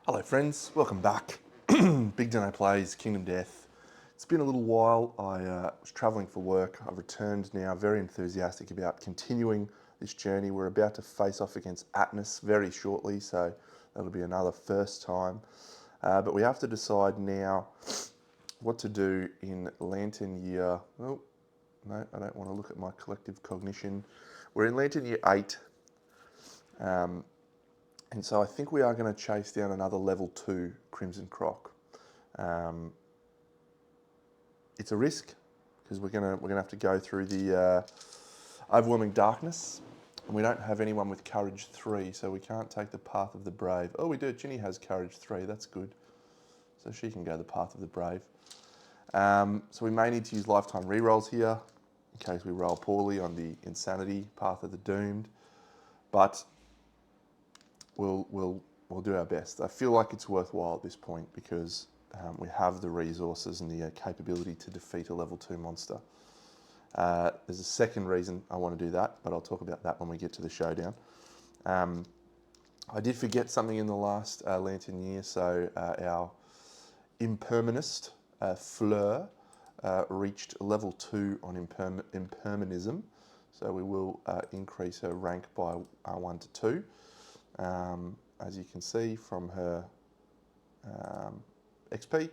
Hello friends, welcome back. BigDenoPlays, Kingdom Death. It's been a little while. I was travelling for work. I've returned now, very enthusiastic about continuing this journey. We're about to face off against Atlas very shortly, so that'll be another first time. But we have to decide now what to do in Lantern Year. Oh, no, I don't want to look at my collective cognition. We're in Lantern Year 8. And so I think we are going to chase down another level 2 Crimson Croc. It's a risk because we're gonna have to go through the overwhelming darkness, and we don't have anyone with courage 3, so we can't take the path of the brave. Oh, we do. Ginny has courage 3. That's good. So she can go the path of the brave. So we may need to use lifetime rerolls here in case we roll poorly on the insanity path of the doomed, but we'll do our best. I feel like it's worthwhile at this point because we have the resources and the capability to defeat a level 2 monster. There's a second reason I want to do that, but I'll talk about that when we get to the showdown. I did forget something in the last Lantern Year, so our impermanist, Fleur, reached level 2 on impermanism, so we will increase her rank by 1 to 2. As you can see from her XP.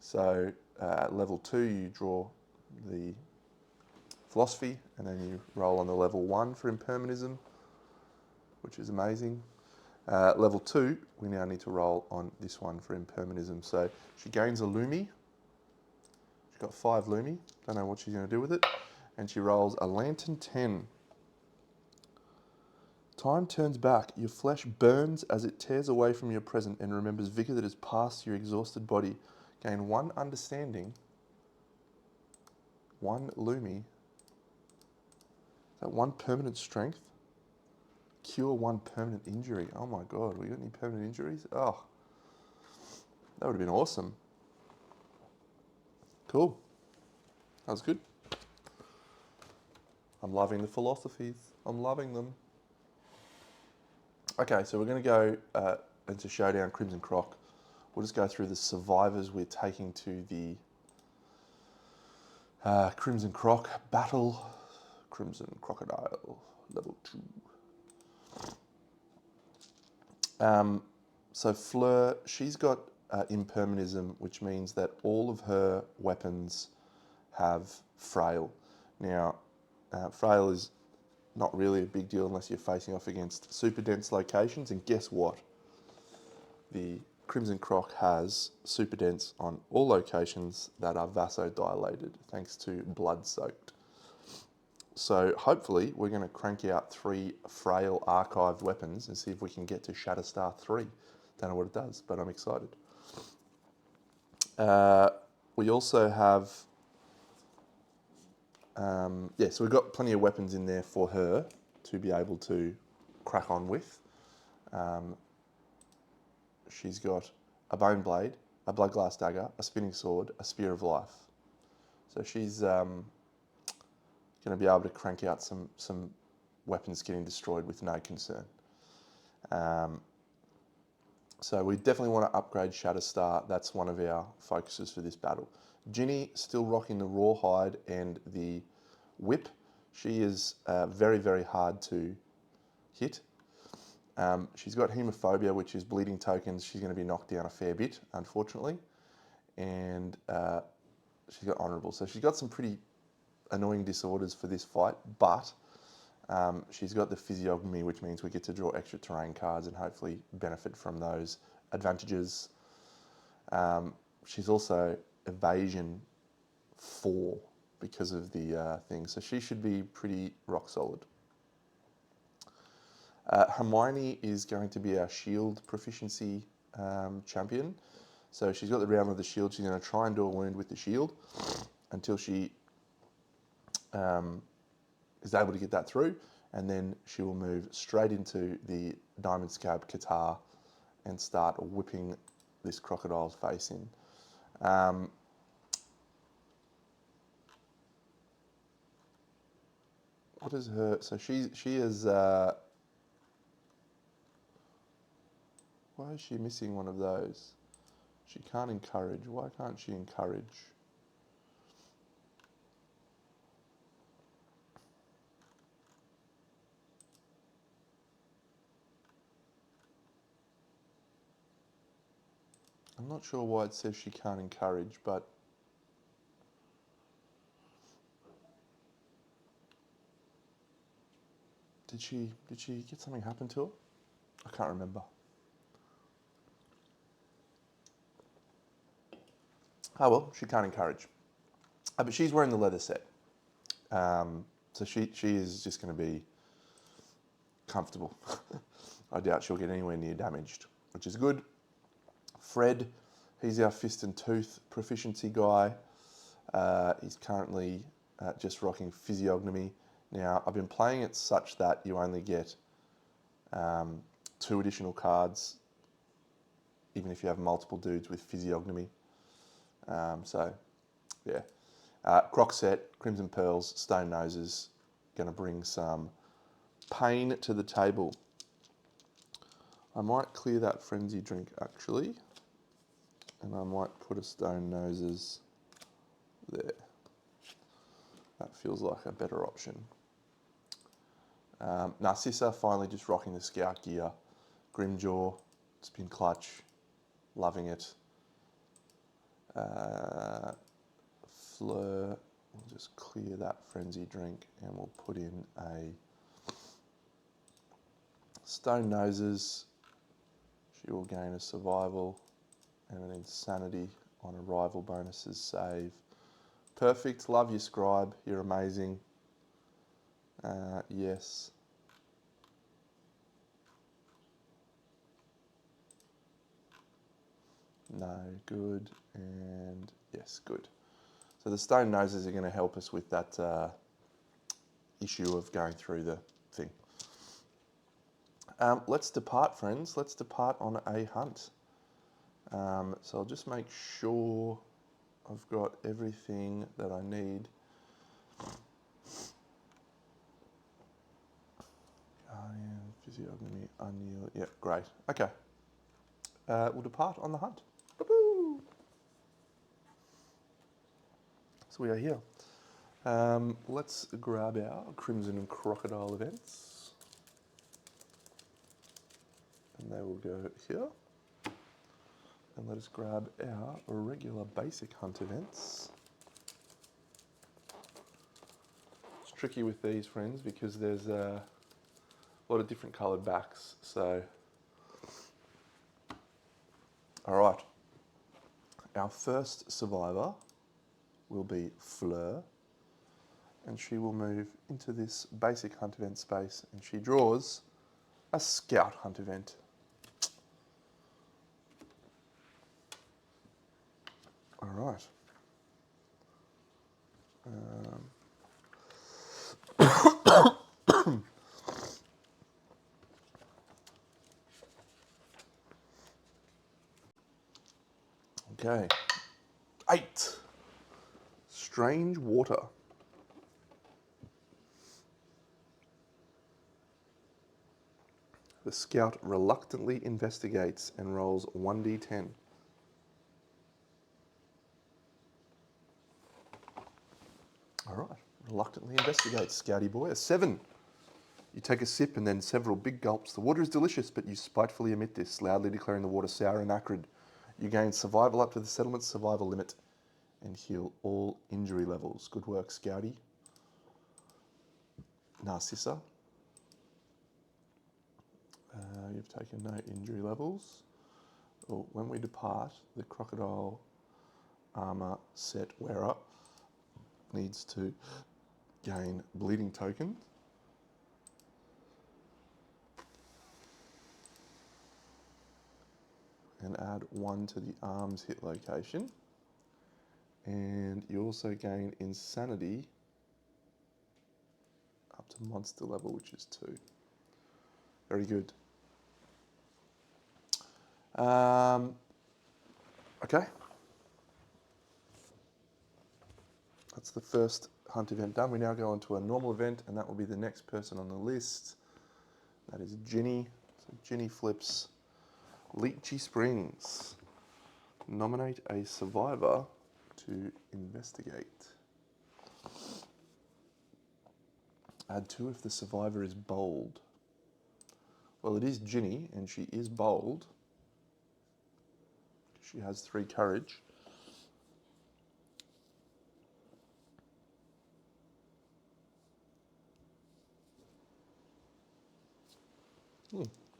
So at level 2 you draw the philosophy and then you roll on the level 1 for impermanism, which is amazing. Level 2 we now need to roll on this one for impermanism. So she gains a Lumi. She's got 5 Lumi. Don't know what she's going to do with it. And she rolls a Lantern 10. Time turns back. Your flesh burns as it tears away from your present and remembers vigor that has passed your exhausted body. Gain 1 understanding, 1 Lumi. Is that 1 permanent strength? Cure 1 permanent injury. Oh my god, we got any permanent injuries? Oh, that would have been awesome. Cool. That was good. I'm loving the philosophies. I'm loving them. Okay, so we're going to go into Showdown Crimson Croc. We'll just go through the survivors we're taking to the Crimson Croc battle. Crimson Crocodile, level 2. So Fleur, she's got impermanism, which means that all of her weapons have frail. Now, frail is not really a big deal unless you're facing off against super dense locations, and guess what? The Crimson Croc has super dense on all locations that are vasodilated, thanks to blood soaked. So hopefully we're going to crank out 3 frail archived weapons and see if we can get to Shatterstar 3. Don't know what it does, but I'm excited. We also have, so we've got plenty of weapons in there for her to be able to crack on with. She's got a bone blade, a blood glass dagger, a spinning sword, a spear of life. So she's going to be able to crank out some weapons getting destroyed with no concern. So we definitely want to upgrade Shatterstar. That's one of our focuses for this battle. Ginny still rocking the rawhide and the whip. She is very, very hard to hit. She's got hemophobia, which is bleeding tokens. She's going to be knocked down a fair bit, unfortunately. And she's got honourable. So she's got some pretty annoying disorders for this fight, but she's got the physiognomy, which means we get to draw extra terrain cards and hopefully benefit from those advantages. She's also evasion 4 because of the thing, so she should be pretty rock solid. Hermione is going to be our shield proficiency champion. So she's got the round of the shield. She's going to try and do a wound with the shield until she is able to get that through, and then she will move straight into the Diamond Scab Katar and start whipping this crocodile's face in. What is her? So she is Why is she missing one of those? She can't encourage. Why can't she encourage? I'm not sure why it says she can't encourage, but did she get something happen to her? I can't remember. Oh well, she can't encourage. But she's wearing the leather set. So she is just going to be comfortable. I doubt she'll get anywhere near damaged, which is good. Fred, he's our fist and tooth proficiency guy. He's currently just rocking physiognomy. Now, I've been playing it such that you only get 2 additional cards, even if you have multiple dudes with physiognomy. So, yeah. Croc set, Crimson Pearls, Stone Noses, going to bring some pain to the table. I might clear that Frenzy drink, actually. And I might put a Stone Noses there. That feels like a better option. Narcissa finally just rocking the Scout gear. Grimjaw, Spin Clutch, loving it. Fleur, we'll just clear that Frenzy drink and we'll put in a Stone Noses. She will gain a survival and an insanity on a rival bonuses save. Perfect, love you Scribe, you're amazing. Yes. No, good, and yes, good. So the Stone Noses are going to help us with that issue of going through the thing. Let's depart, friends. Let's depart on a hunt. So I'll just make sure I've got everything that I need. Guardian, Physiognomy, Unyield. Yeah, great. Okay. We'll depart on the hunt. Woo-hoo! So we are here. Let's grab our Crimson and Crocodile events. And they will go here. And let us grab our regular basic hunt events. It's tricky with these, friends, because there's a lot of different coloured backs. So, all right. Our first survivor will be Fleur, and she will move into this basic hunt event space, and she draws a Scout hunt event. All right. Okay. 8. Strange Water. The Scout reluctantly investigates and rolls 1d10. All right. Reluctantly investigates, Scouty boy. A 7. You take a sip and then several big gulps. The water is delicious, but you spitefully emit this, loudly declaring the water sour and acrid. You gain survival up to the settlement's survival limit and heal all injury levels. Good work, Scouty. Narcissa. You've taken no injury levels. Oh, when we depart, the Crocodile armor set wearer needs to gain bleeding token. And add 1 to the arms hit location. And you also gain insanity up to monster level, which is 2. Very good. Okay. That's the first hunt event done. We now go on to a normal event, and that will be the next person on the list. That is Ginny. So Ginny flips Leechy Springs. Nominate a survivor to investigate. Add 2 if the survivor is bold. Well, it is Ginny, and she is bold. She has 3 courage.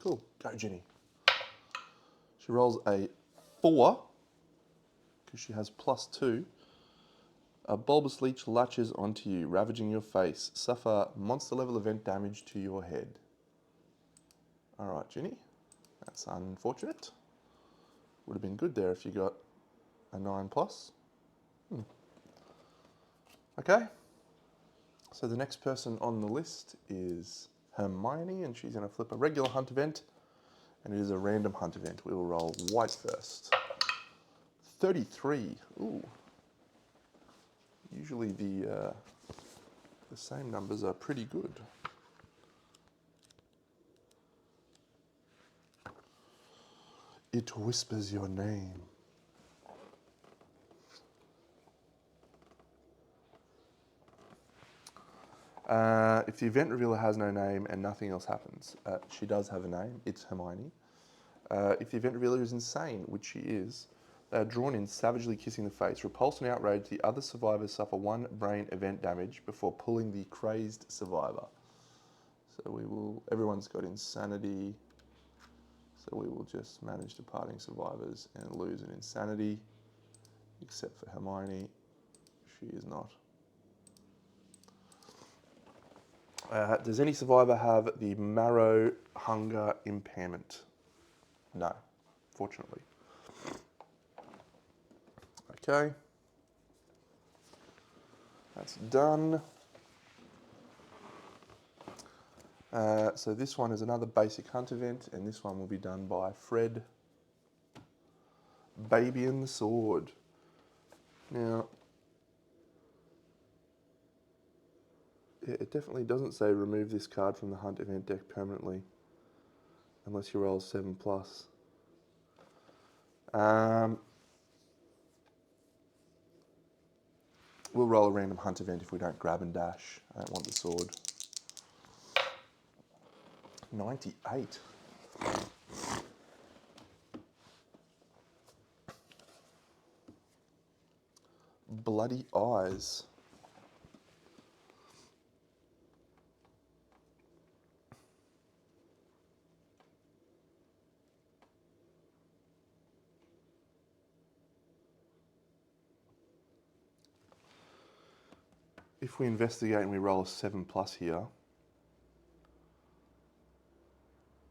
Cool. Go, Ginny. She rolls a 4, because she has +2. A bulbous leech latches onto you, ravaging your face. Suffer monster level event damage to your head. Alright, Ginny. That's unfortunate. Would have been good there if you got a 9+. Okay. So the next person on the list is Hermione, and she's going to flip a regular hunt event, and it is a random hunt event. We will roll white first. 33. Ooh. Usually the same numbers are pretty good. It whispers your name. If the event revealer has no name and nothing else happens, she does have a name. It's Hermione. If the event revealer is insane, which she is, they are drawn in, savagely kissing the face. Repulsed and outraged, the other survivors suffer 1 brain event damage before pulling the crazed survivor. So we will, everyone's got insanity. So we will just manage departing survivors and lose an insanity, except for Hermione. She is not. Does any survivor have the marrow hunger impairment? No, fortunately. Okay. That's done. So this one is another basic hunt event, and this one will be done by Fred. Baby and the Sword. Now, it definitely doesn't say remove this card from the hunt event deck permanently, unless you roll 7+. We'll roll a random hunt event if we don't grab and dash. I don't want the sword. 98. Bloody Eyes. If we investigate and we roll a 7+ here,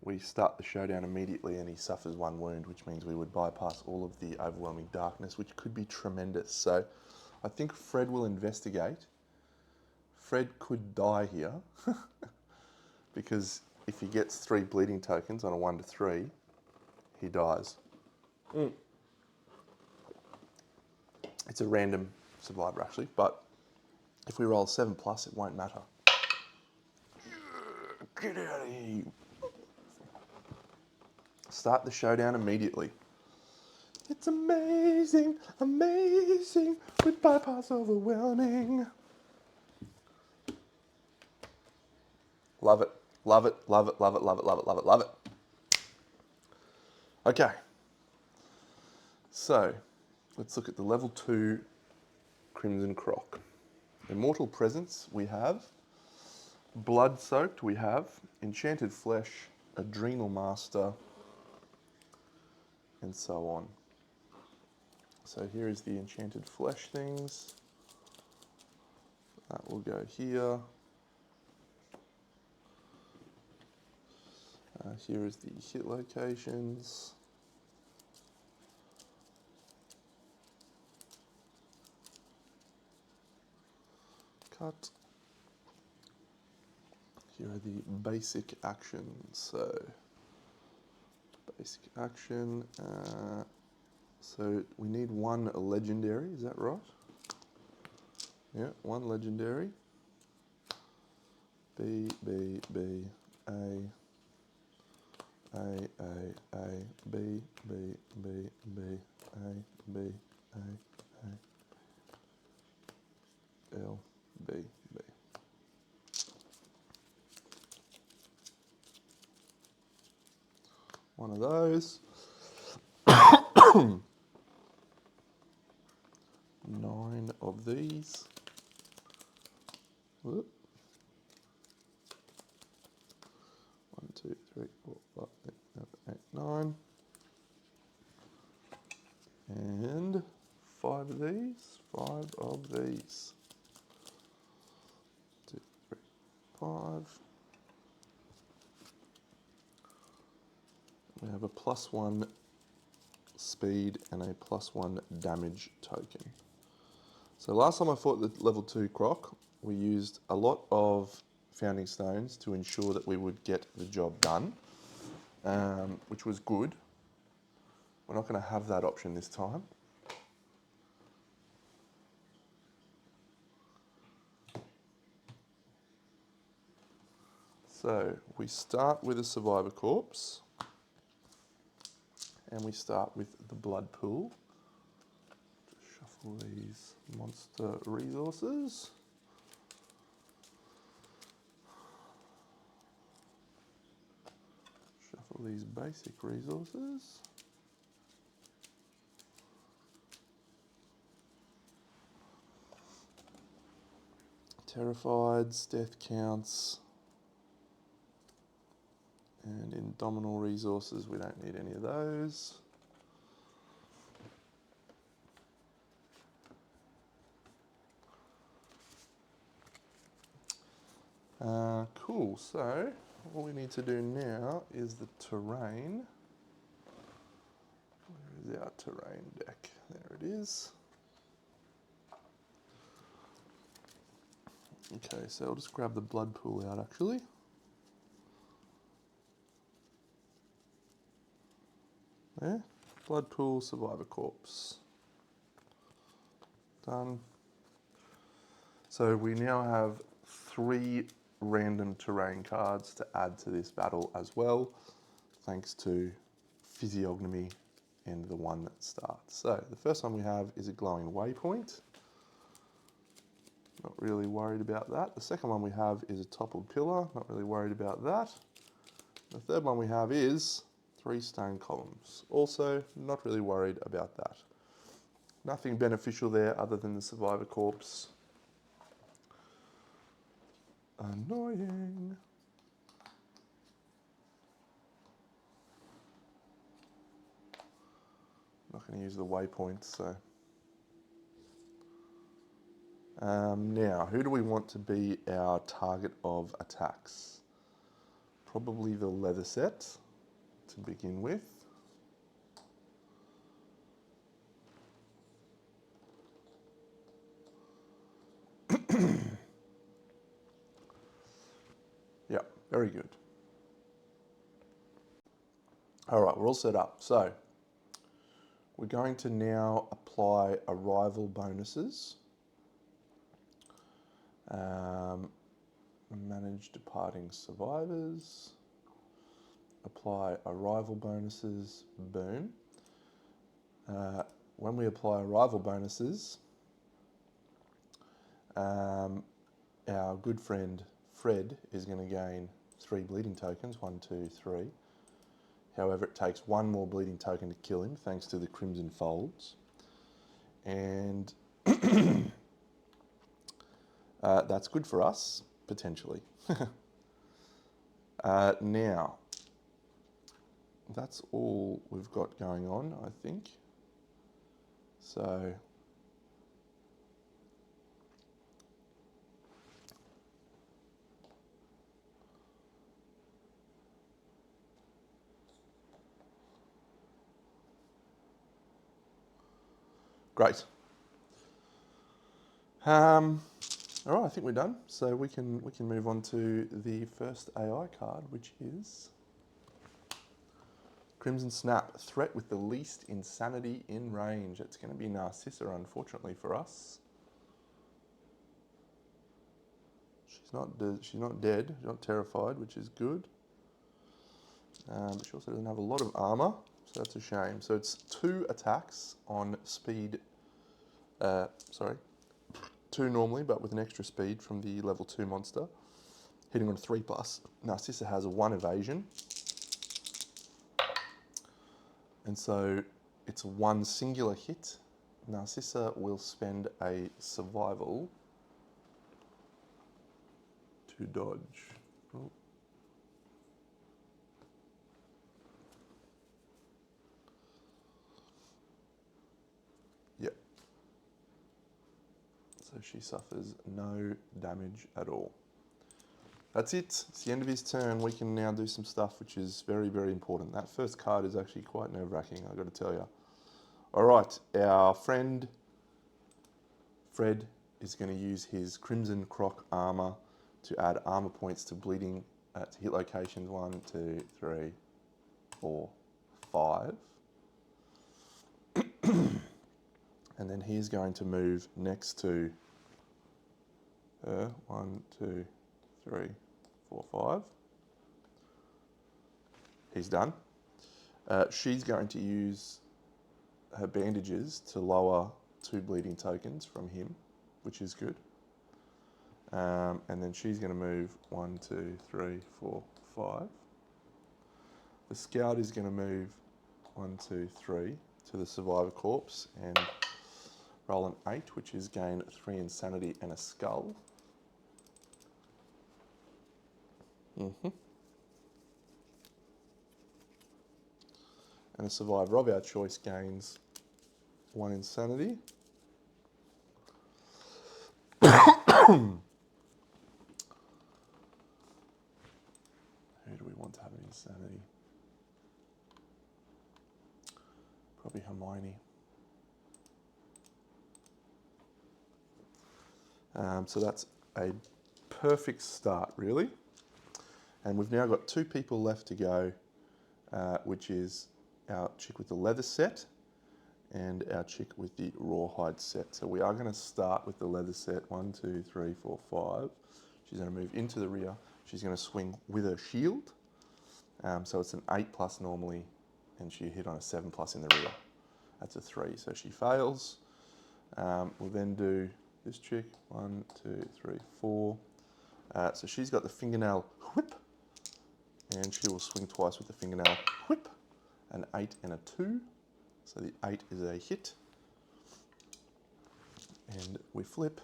we start the showdown immediately and he suffers 1 wound, which means we would bypass all of the overwhelming darkness, which could be tremendous. So I think Fred will investigate. Fred could die here because if he gets 3 bleeding tokens on a 1 to 3, he dies. It's a random survivor actually, but if we roll 7+, it won't matter. Get out of here. Start the showdown immediately. It's amazing, amazing, with bypass overwhelming. Love it, love it, love it, love it, love it, love it, love it, love it. Okay. So, let's look at the level 2 Crimson Croc. Immortal Presence we have. Blood Soaked we have. Enchanted Flesh, Adrenal Master, and so on. So here is the Enchanted Flesh things. That will go here. Here is the hit locations. Cut. Here are the basic actions. So, basic action. So we need 1 legendary, is that right? Yeah, 1 legendary. B, B, B, A, B, B, B, B, A, B, A, L, B, B. One of those. 9 of these. Whoop. 1, 2, 3, 4, 5, 6, 7, 8, 9. And 5 of these. 5 of these. 2, 3, 5. We have a +1 speed and a +1 damage token. So last time I fought the level 2 croc, we used a lot of founding stones to ensure that we would get the job done, which was good. We're not going to have that option this time. So we start with a survivor corpse, and we start with the blood pool. Just shuffle these monster resources. Shuffle these basic resources. Terrifieds, death counts, and indomitable resources, we don't need any of those. Cool, so all we need to do now is the terrain. Where is our terrain deck? There it is. Okay, so I'll just grab the blood pool out actually. There, blood pool, survivor corpse. Done. So we now have 3 random terrain cards to add to this battle as well, thanks to physiognomy and the one that starts. So the first one we have is a glowing waypoint. Not really worried about that. The second one we have is a toppled pillar. Not really worried about that. The third one we have is 3 stone columns. Also not really worried about that. Nothing beneficial there other than the survivor corpse. Annoying. Not going to use the waypoints, so. Now, who do we want to be our target of attacks? Probably the leather set to begin with. Yeah, very good. All right, we're all set up. So we're going to now apply arrival bonuses. Manage departing survivors. Apply arrival bonuses. Boom. When we apply arrival bonuses, our good friend Fred is going to gain 3 bleeding tokens, 1, 2, 3. However, it takes 1 more bleeding token to kill him, thanks to the Crimson Folds. And that's good for us, potentially. Now, that's all we've got going on, I think. So, great. All right, I think we're done. So we can move on to the first AI card, which is Crimson Snap, threat with the least insanity in range. It's going to be Narcissa, unfortunately for us. She's not dead, she's not terrified, which is good. But she also doesn't have a lot of armor, so that's a shame. So it's 2 attacks on speed, sorry, 2 normally, but with an extra speed from the level 2 monster. Hitting on a 3+. Narcissa has a 1 evasion. And so it's 1 singular hit. Narcissa will spend a survival to dodge. Oh. Yep. So she suffers no damage at all. That's it. It's the end of his turn. We can now do some stuff which is very, very important. That first card is actually quite nerve-wracking, I've got to tell you. All right, our friend Fred is going to use his Crimson Croc armor to add armor points to bleeding, to hit locations 1, 2, 3, 4, 5. And then he's going to move next to her. 1, 2, 3, 4, 5. He's done. She's going to use her bandages to lower 2 bleeding tokens from him, which is good. And then she's going to move 1, 2, 3, 4, 5. The scout is going to move 1, 2, 3 to the survivor corpse and roll an 8, which is gain 3 insanity and a skull. And a survivor of our choice gains 1 insanity. Who do we want to have an insanity? Probably Hermione. So that's a perfect start, really. And we've now got 2 people left to go, which is our chick with the leather set and our chick with the rawhide set. So we are going to start with the leather set. 1, 2, 3, 4, 5. She's going to move into the rear. She's going to swing with her shield. So it's an 8+ normally, and she hit on a 7+ in the rear. That's a 3, so she fails. We'll then do this chick. 1, 2, 3, 4. So she's got the fingernail whip, and she will swing twice with the fingernail whip. An 8 and a 2. So the 8 is a hit. And we flip.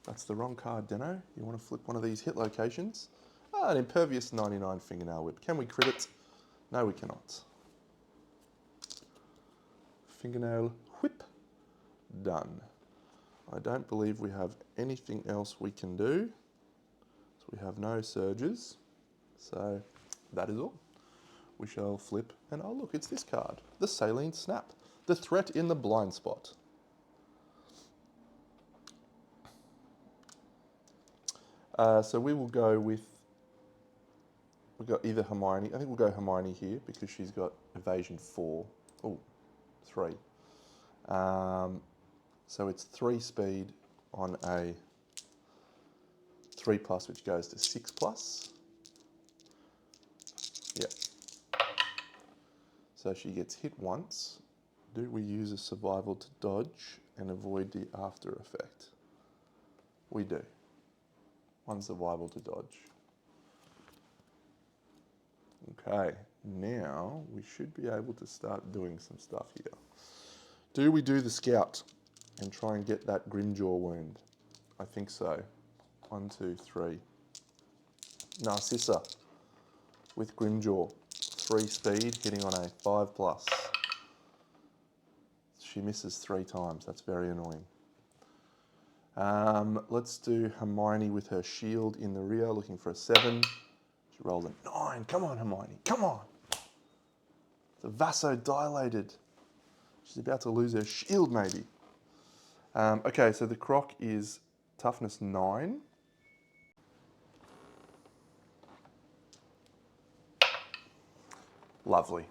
That's the wrong card, Deno. You want to flip one of these hit locations. An impervious 99 fingernail whip. Can we crit it? No, we cannot. Fingernail whip. Done. I don't believe we have anything else we can do. So we have no surges. So that is all. We shall flip, and oh look, it's this card. The Saline Snap. The threat in the blind spot. So we will go with, we've got either Hermione. I think we'll go Hermione here because she's got evasion 4. Oh, 3. So it's 3 speed on a 3+, which goes to 6+. Yep. So she gets hit once. Do we use a survival to dodge and avoid the after effect? We do. 1 survival to dodge. Okay, now we should be able to start doing some stuff here. Do we do the scout and try and get that Grimjaw wound? I think so. 1, 2, 3. Narcissa with Grimjaw. 3 speed, hitting on a 5+. She misses 3 times. That's very annoying. Let's do Hermione with her shield in the rear, looking for a 7. She rolls a 9. Come on, Hermione. Come on. The vasodilated. She's about to lose her shield, maybe. Okay, so the croc is toughness 9. Lovely.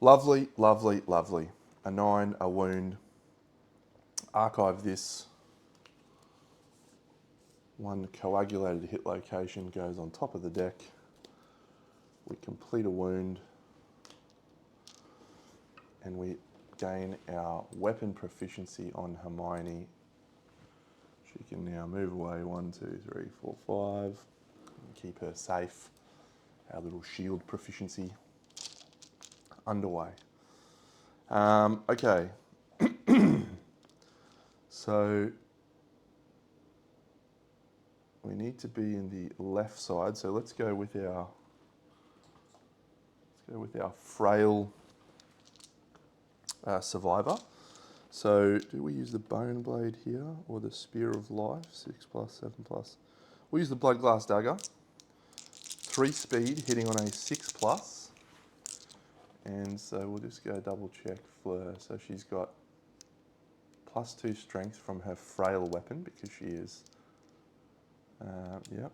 Lovely, lovely, lovely. A 9, a wound. Archive this. 1 coagulated hit location goes on top of the deck. We complete a wound, and we gain our weapon proficiency on Hermione. She can now move away 1, 2, 3, 4, 5. Keep her safe. Our little shield proficiency underway. Okay. So we need to be in the left side. So let's go with our frail survivor. So do we use the bone blade here or the spear of life? 6 plus, 7 plus. We'll use the blood glass dagger. 3 speed, hitting on a 6 plus. And so we'll just go double check Fleur. So she's got +2 strength from her frail weapon because she is, yep.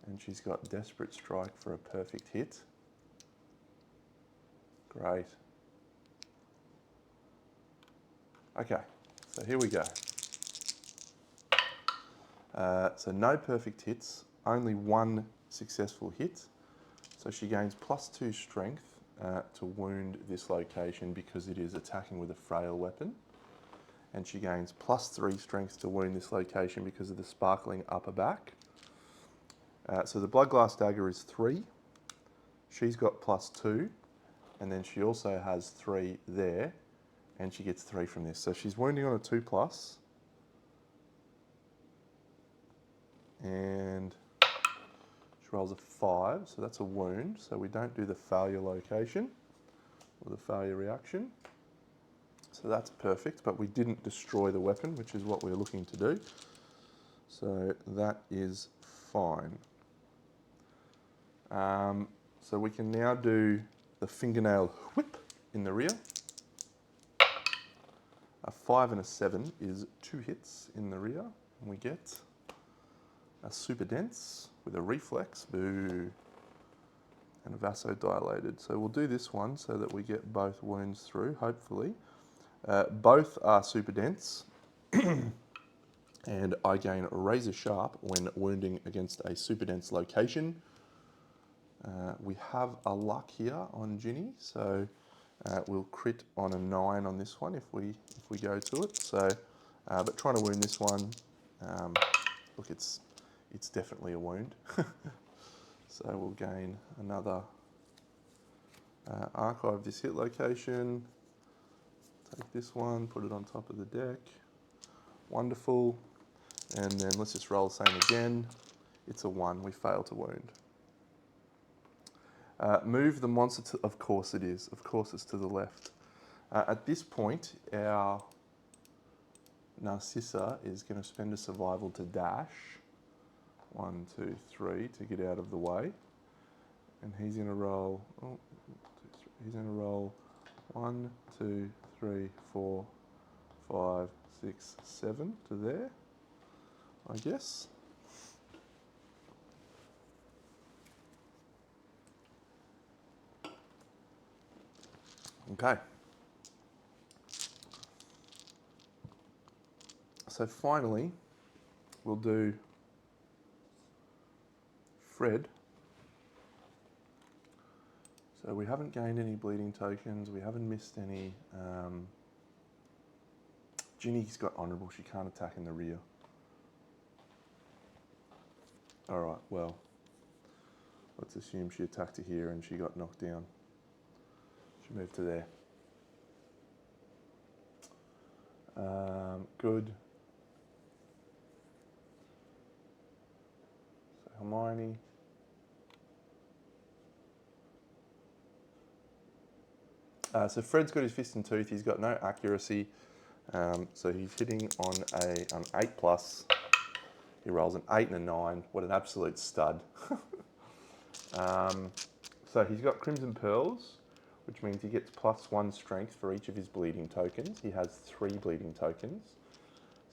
And she's got desperate strike for a perfect hit. Great. Okay, so here we go. So no perfect hits, only 1 successful hit. So she gains +2 strength to wound this location because it is attacking with a frail weapon. And she gains +3 strength to wound this location because of the sparkling upper back. So the blood glass dagger is 3. She's got +2. And then she also has 3 there. And she gets 3 from this. So she's wounding on a 2 plus. And she rolls a 5, so that's a wound. So we don't do the failure location or the failure reaction. So that's perfect, but we didn't destroy the weapon, which is what we're looking to do. So that is fine. So we can now do the fingernail whip in the rear. A 5 and a 7 is 2 hits in the rear, and we get a super dense with a reflex, boo, and a vasodilated. So we'll do this one so that we get both wounds through, hopefully. Both are super dense, and I gain razor sharp when wounding against a super dense location. We have a luck here on Ginny, so we'll crit on a 9 on this one if we go to it. So, but trying to wound this one, look, it's definitely a wound. So we'll gain another archive this hit location. Take this one, put it on top of the deck. Wonderful. And then let's just roll the same again. It's a 1, we fail to wound. Move the monster to, of course it is, of course it's to the left. At this point, our Narcissa is going to spend a survival to dash. 1, 2, 3 to get out of the way. And he's going to roll, he's going to roll 1, 2, 3, 4, 5, 6, 7 to there, I guess. Okay. So finally, we'll do Fred. So we haven't gained any bleeding tokens, we haven't missed any. Ginny's got honourable, she can't attack in the rear. Alright, well, let's assume she attacked to here and she got knocked down. She moved to there. Good. So Hermione. So Fred's got his fist and tooth, he's got no accuracy. So he's hitting on an 8 plus. He rolls an 8 and a 9. What an absolute stud. So he's got Crimson Pearls, which means he gets +1 strength for each of his bleeding tokens. He has 3 bleeding tokens.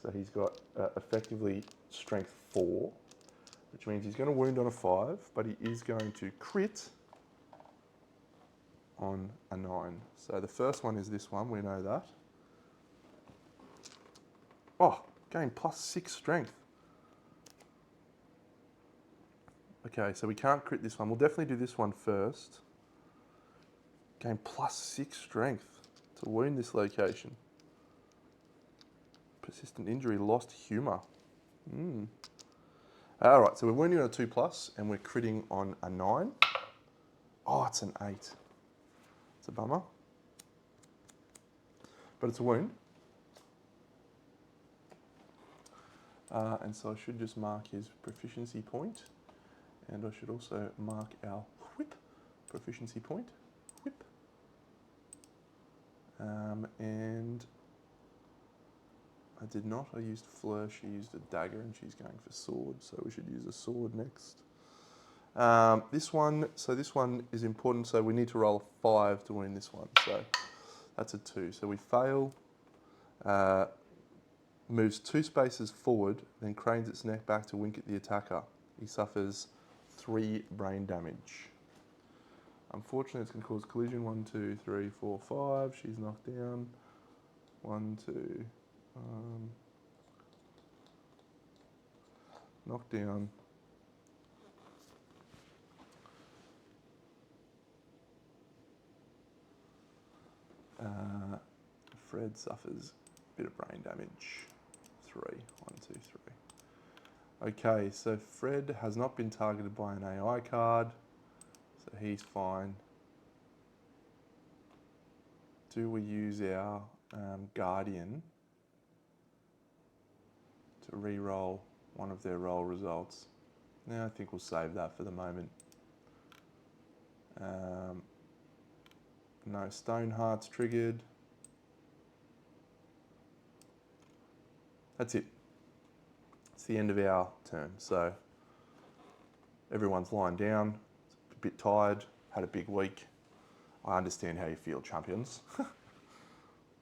So he's got effectively strength 4, which means he's going to wound on a 5, but he is going to crit on a 9. So the first one is this one, we know that. Oh, gain +6 strength. Okay, so we can't crit this one. We'll definitely do this one first. Gain +6 strength to wound this location. Persistent injury, lost humour. All right, so we're wounding on a 2+, and we're critting on a 9. Oh, it's an 8. It's a bummer. But it's a wound. And so I should just mark his proficiency point. And I should also mark our whip proficiency point. Whip. And I did not. I used Fleur. She used a dagger and she's going for sword. So we should use a sword next. This one is important. So we need to roll a 5 to win this one. So that's a 2. So we fail. Moves 2 spaces forward, then cranes its neck back to wink at the attacker. He suffers 3 brain damage. Unfortunately, it's going to cause collision. 1, 2, 3, 4, 5. She's knocked down. 1, 2. Knocked down. Fred suffers a bit of brain damage. 3. 1, 2, 3. Okay, so Fred has not been targeted by an AI card, so he's fine. Do we use our Guardian to re-roll one of their roll results? No, I think we'll save that for the moment. No Stoneheart's triggered. That's it. It's the end of our turn. So everyone's lying down, a bit tired, had a big week. I understand how you feel, champions.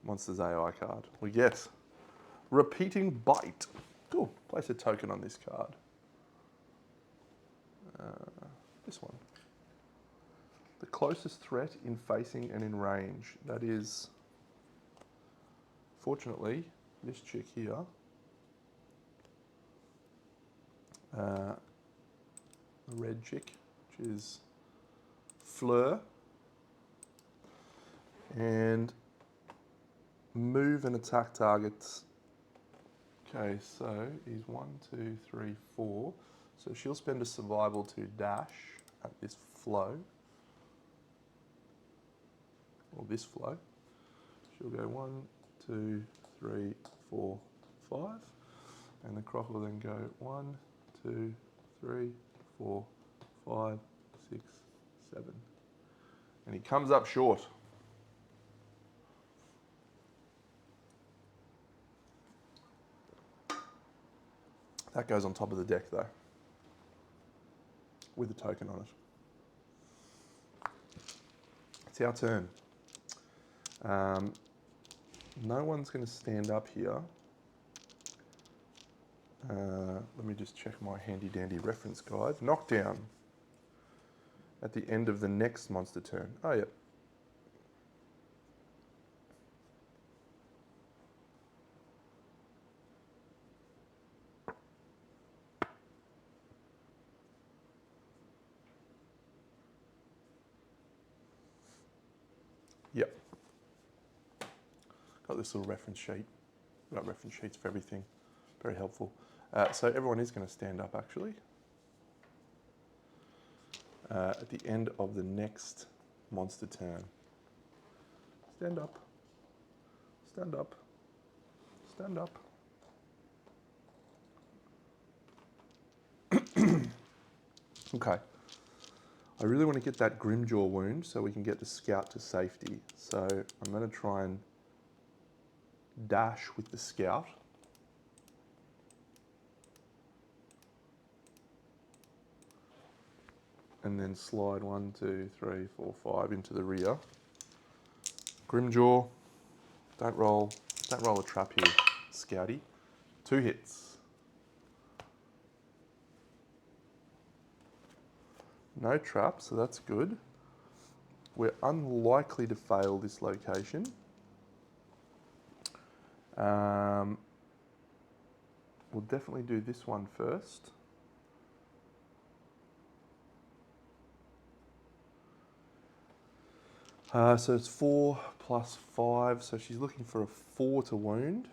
Monsters AI card. We get Repeating Bite. Cool. Place a token on this card. This one. The closest threat in facing and in range. That is, fortunately, this chick here. The red chick, which is Fleur. And move and attack targets. Okay, so he's 1, 2, 3, 4. So she'll spend a survival to dash at this flow. Or this flow. She'll go 1, 2, 3, 4, 5. And the croc will then go 1, 2, 3, 4, 5, 6, 7. And he comes up short. That goes on top of the deck though, with a token on it. It's our turn. No one's going to stand up here. Let me just check my handy dandy reference guide. Knockdown at the end of the next monster turn. Oh, yeah. Yep. Got this little reference sheet. Got reference sheets for everything. Very helpful. So everyone is going to stand up actually. At the end of the next monster turn. Stand up. Stand up. Stand up. Okay. I really want to get that Grimjaw wound so we can get the scout to safety. So I'm going to try and dash with the scout. And then slide 1, 2, 3, 4, 5 into the rear. Grimjaw. Don't roll a trap here, Scouty. 2 hits. No trap, so that's good. We're unlikely to fail this location. We'll definitely do this one first. So it's 4 plus 5, so she's looking for a 4 to wound.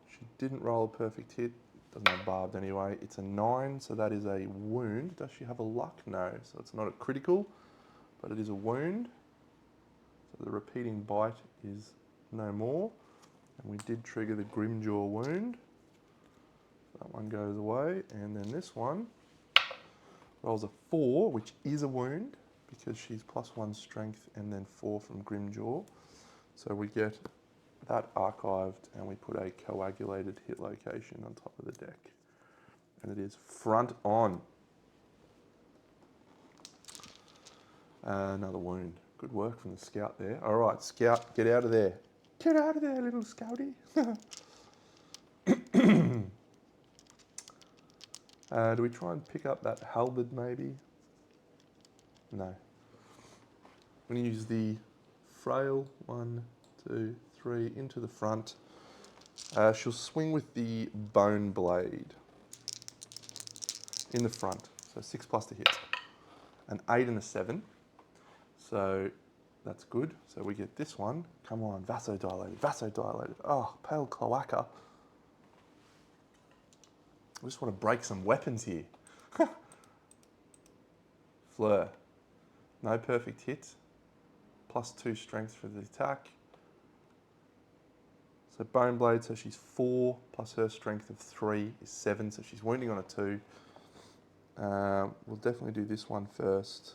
She didn't roll a perfect hit, doesn't have barbed anyway. It's a 9, so that is a wound. Does she have a luck? No, so it's not a critical, but it is a wound. So the repeating bite is no more. And we did trigger the Grimjaw wound. That one goes away, and then this one rolls a 4, which is a wound, because she's +1 strength and then 4 from Grimjaw. So we get that archived and we put a coagulated hit location on top of the deck. And it is front on. Another wound. Good work from the scout there. All right, scout, get out of there. Get out of there, little scouty. Do we try and pick up that halberd maybe? No. I'm going to use the frail 1, 2, 3 into the front. She'll swing with the bone blade in the front. So 6+ to hit. An 8 and a 7. So that's good. So we get this one. Come on, vasodilated, vasodilated. Oh, pale cloaca. I just want to break some weapons here. Fleur. No perfect hit. +2 strength for the attack. So bone blade, so she's 4 plus her strength of 3 is 7, so she's wounding on a 2. We'll definitely do this one first.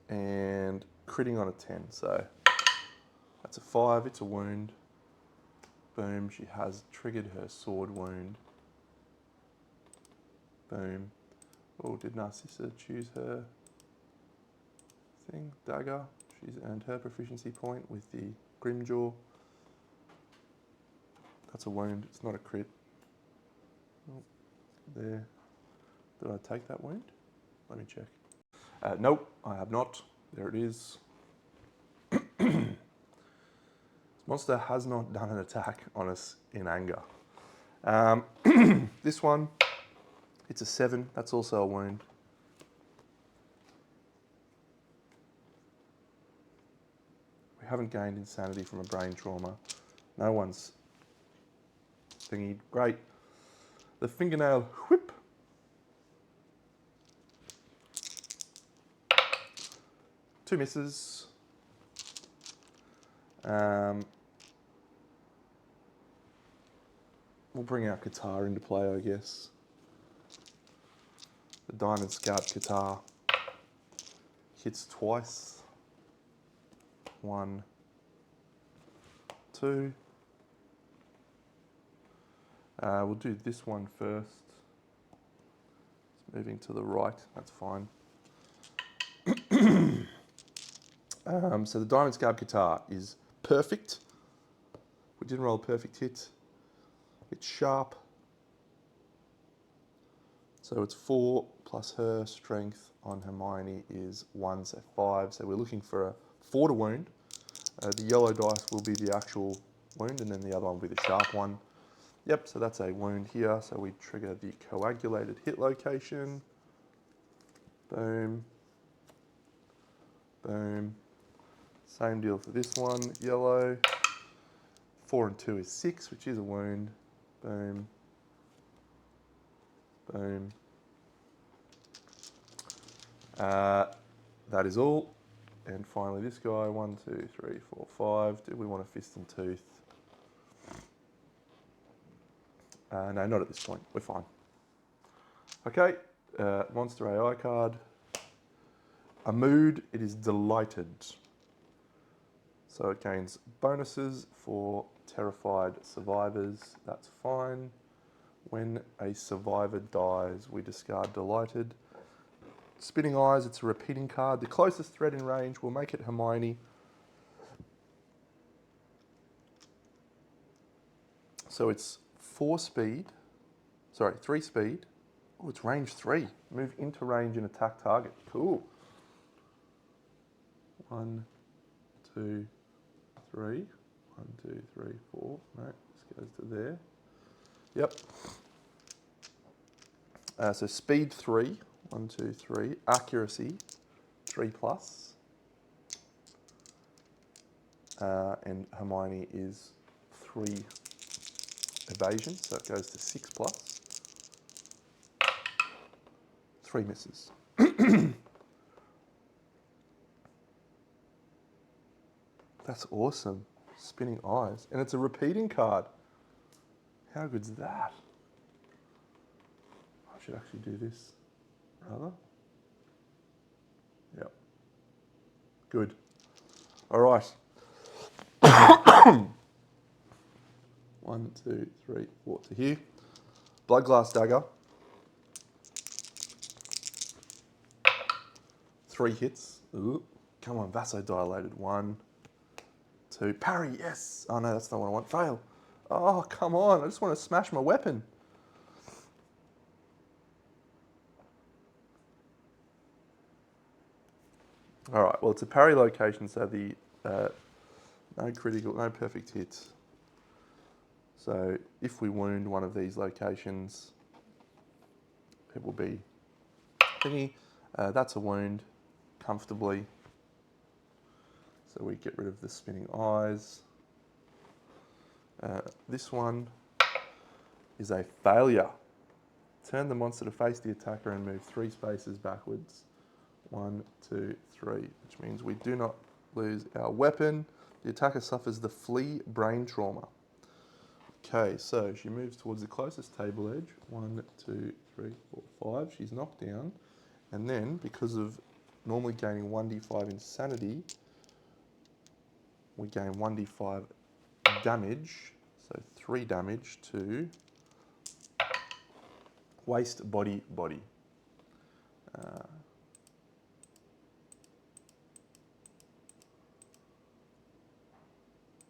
And critting on a 10, so that's a 5, it's a wound. Boom, she has triggered her sword wound. Boom. Oh, did Narcissa choose her thing? Dagger. She's earned her proficiency point with the Grimjaw. That's a wound, it's not a crit. Oh, there. Did I take that wound? Let me check. Nope, I have not. There it is. This monster has not done an attack on us in anger. This one, it's a 7. That's also a wound. We haven't gained insanity from a brain trauma. No one's thingy. Great. The fingernail whip. Two misses. We'll bring our guitar into play, I guess. The Diamond Scout guitar hits twice. 1, 2. We'll do this one first. It's moving to the right, that's fine. So the Diamond Scarab guitar is perfect. We didn't roll a perfect hit. It's sharp. So it's 4 plus her strength on Hermione is 1, so 5. So we're looking for a 4 to wound. The yellow dice will be the actual wound, and then the other one will be the sharp one. Yep, so that's a wound here. So we trigger the coagulated hit location. Boom. Boom. Same deal for this one, yellow. 4 and 2 is 6, which is a wound. Boom. Boom. That is all. And finally this guy, 1, 2, 3, 4, 5. Do we want a fist and tooth? No, not at this point. We're fine. Okay, monster AI card. A mood, it is delighted. So it gains bonuses for terrified survivors. That's fine. When a survivor dies, we discard delighted. Spinning Eyes, it's a repeating card. The closest threat in range, we'll make it Hermione. So it's 3 speed. Oh, it's range 3. Move into range and attack target. Cool. 1, 2, 3. 1, 2, 3, 4. No, this goes to there. Yep. So speed 3. 1, 2, 3. Accuracy, 3+. And Hermione is 3 evasion, so it goes to 6+. 3 misses. That's awesome. Spinning eyes. And it's a repeating card. How good's that? I should actually do this, rather. Yep. Good. All right. 1, 2, 3, 4 to here. Bloodglass Dagger. 3 hits. Ooh. Come on, vasodilated. 1, 2. Parry, yes. Oh no, that's not what I want. Fail. Oh, come on. I just want to smash my weapon. All right, well, it's a parry location, so the no critical, no perfect hits. So if we wound one of these locations, it will be thingy. That's a wound comfortably. So we get rid of the spinning eyes. This one is a failure. Turn the monster to face the attacker and move 3 spaces backwards. 1, 2, 3, which means we do not lose our weapon. The attacker suffers the flee brain trauma. Okay, so she moves towards the closest table edge. 1, 2, 3, 4, 5. She's knocked down. And then, because of normally gaining 1d5 insanity, we gain 1d5 damage. So 3 damage to waist, body, body.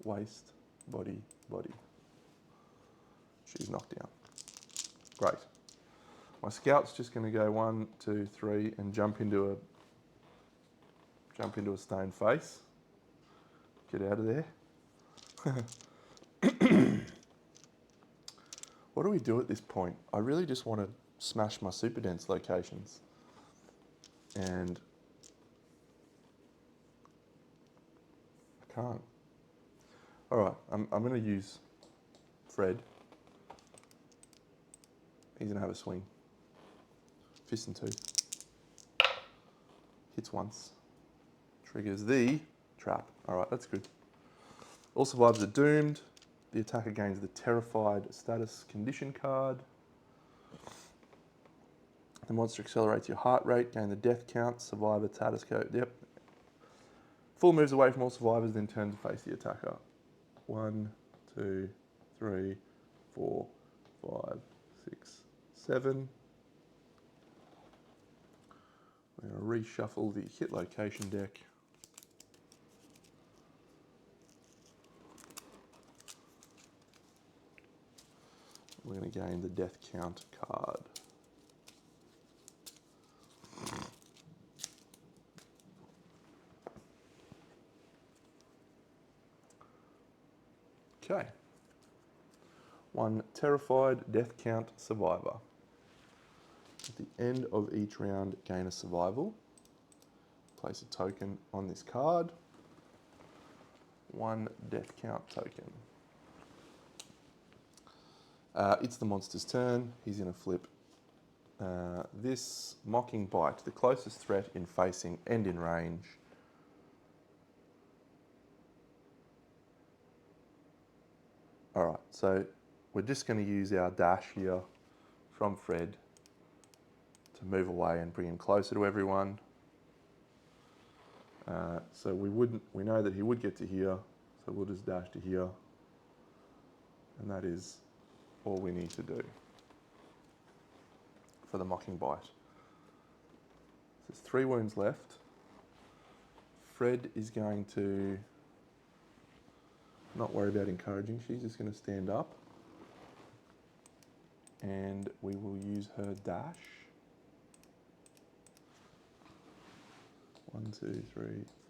Waist, body, body. She's knocked down. Great. My scout's just going to go 1, 2, 3 and jump into a stone face. Get out of there. What do we do at this point? I really just want to smash my super dense locations. And I can't. All right, I'm going to use Fred. He's going to have a swing. Fist and tooth. Hits once. Triggers the trap. All right, that's good. All survivors are doomed. The attacker gains the terrified status condition card. The monster accelerates your heart rate, gain the death count, survivor status code. Yep. Full moves away from all survivors, then turns to face the attacker. 1, 2, 3, 4, 5, 6, 7. We're going to reshuffle the hit location deck. We're going to gain the death count card. Okay. 1 terrified death count survivor. At the end of each round, gain a survival. Place a token on this card. 1 death count token. It's the monster's turn. He's going to flip this mocking bite, the closest threat in facing and in range. All right, so we're just going to use our dash here from Fred to move away and bring him closer to everyone. So we know that he would get to here, so we'll just dash to here, and that is all we need to do for the mocking bite. There's 3 wounds left. Fred is going to not worry about encouraging. She's just going to stand up, and we will use her dash. 1, 2, 3,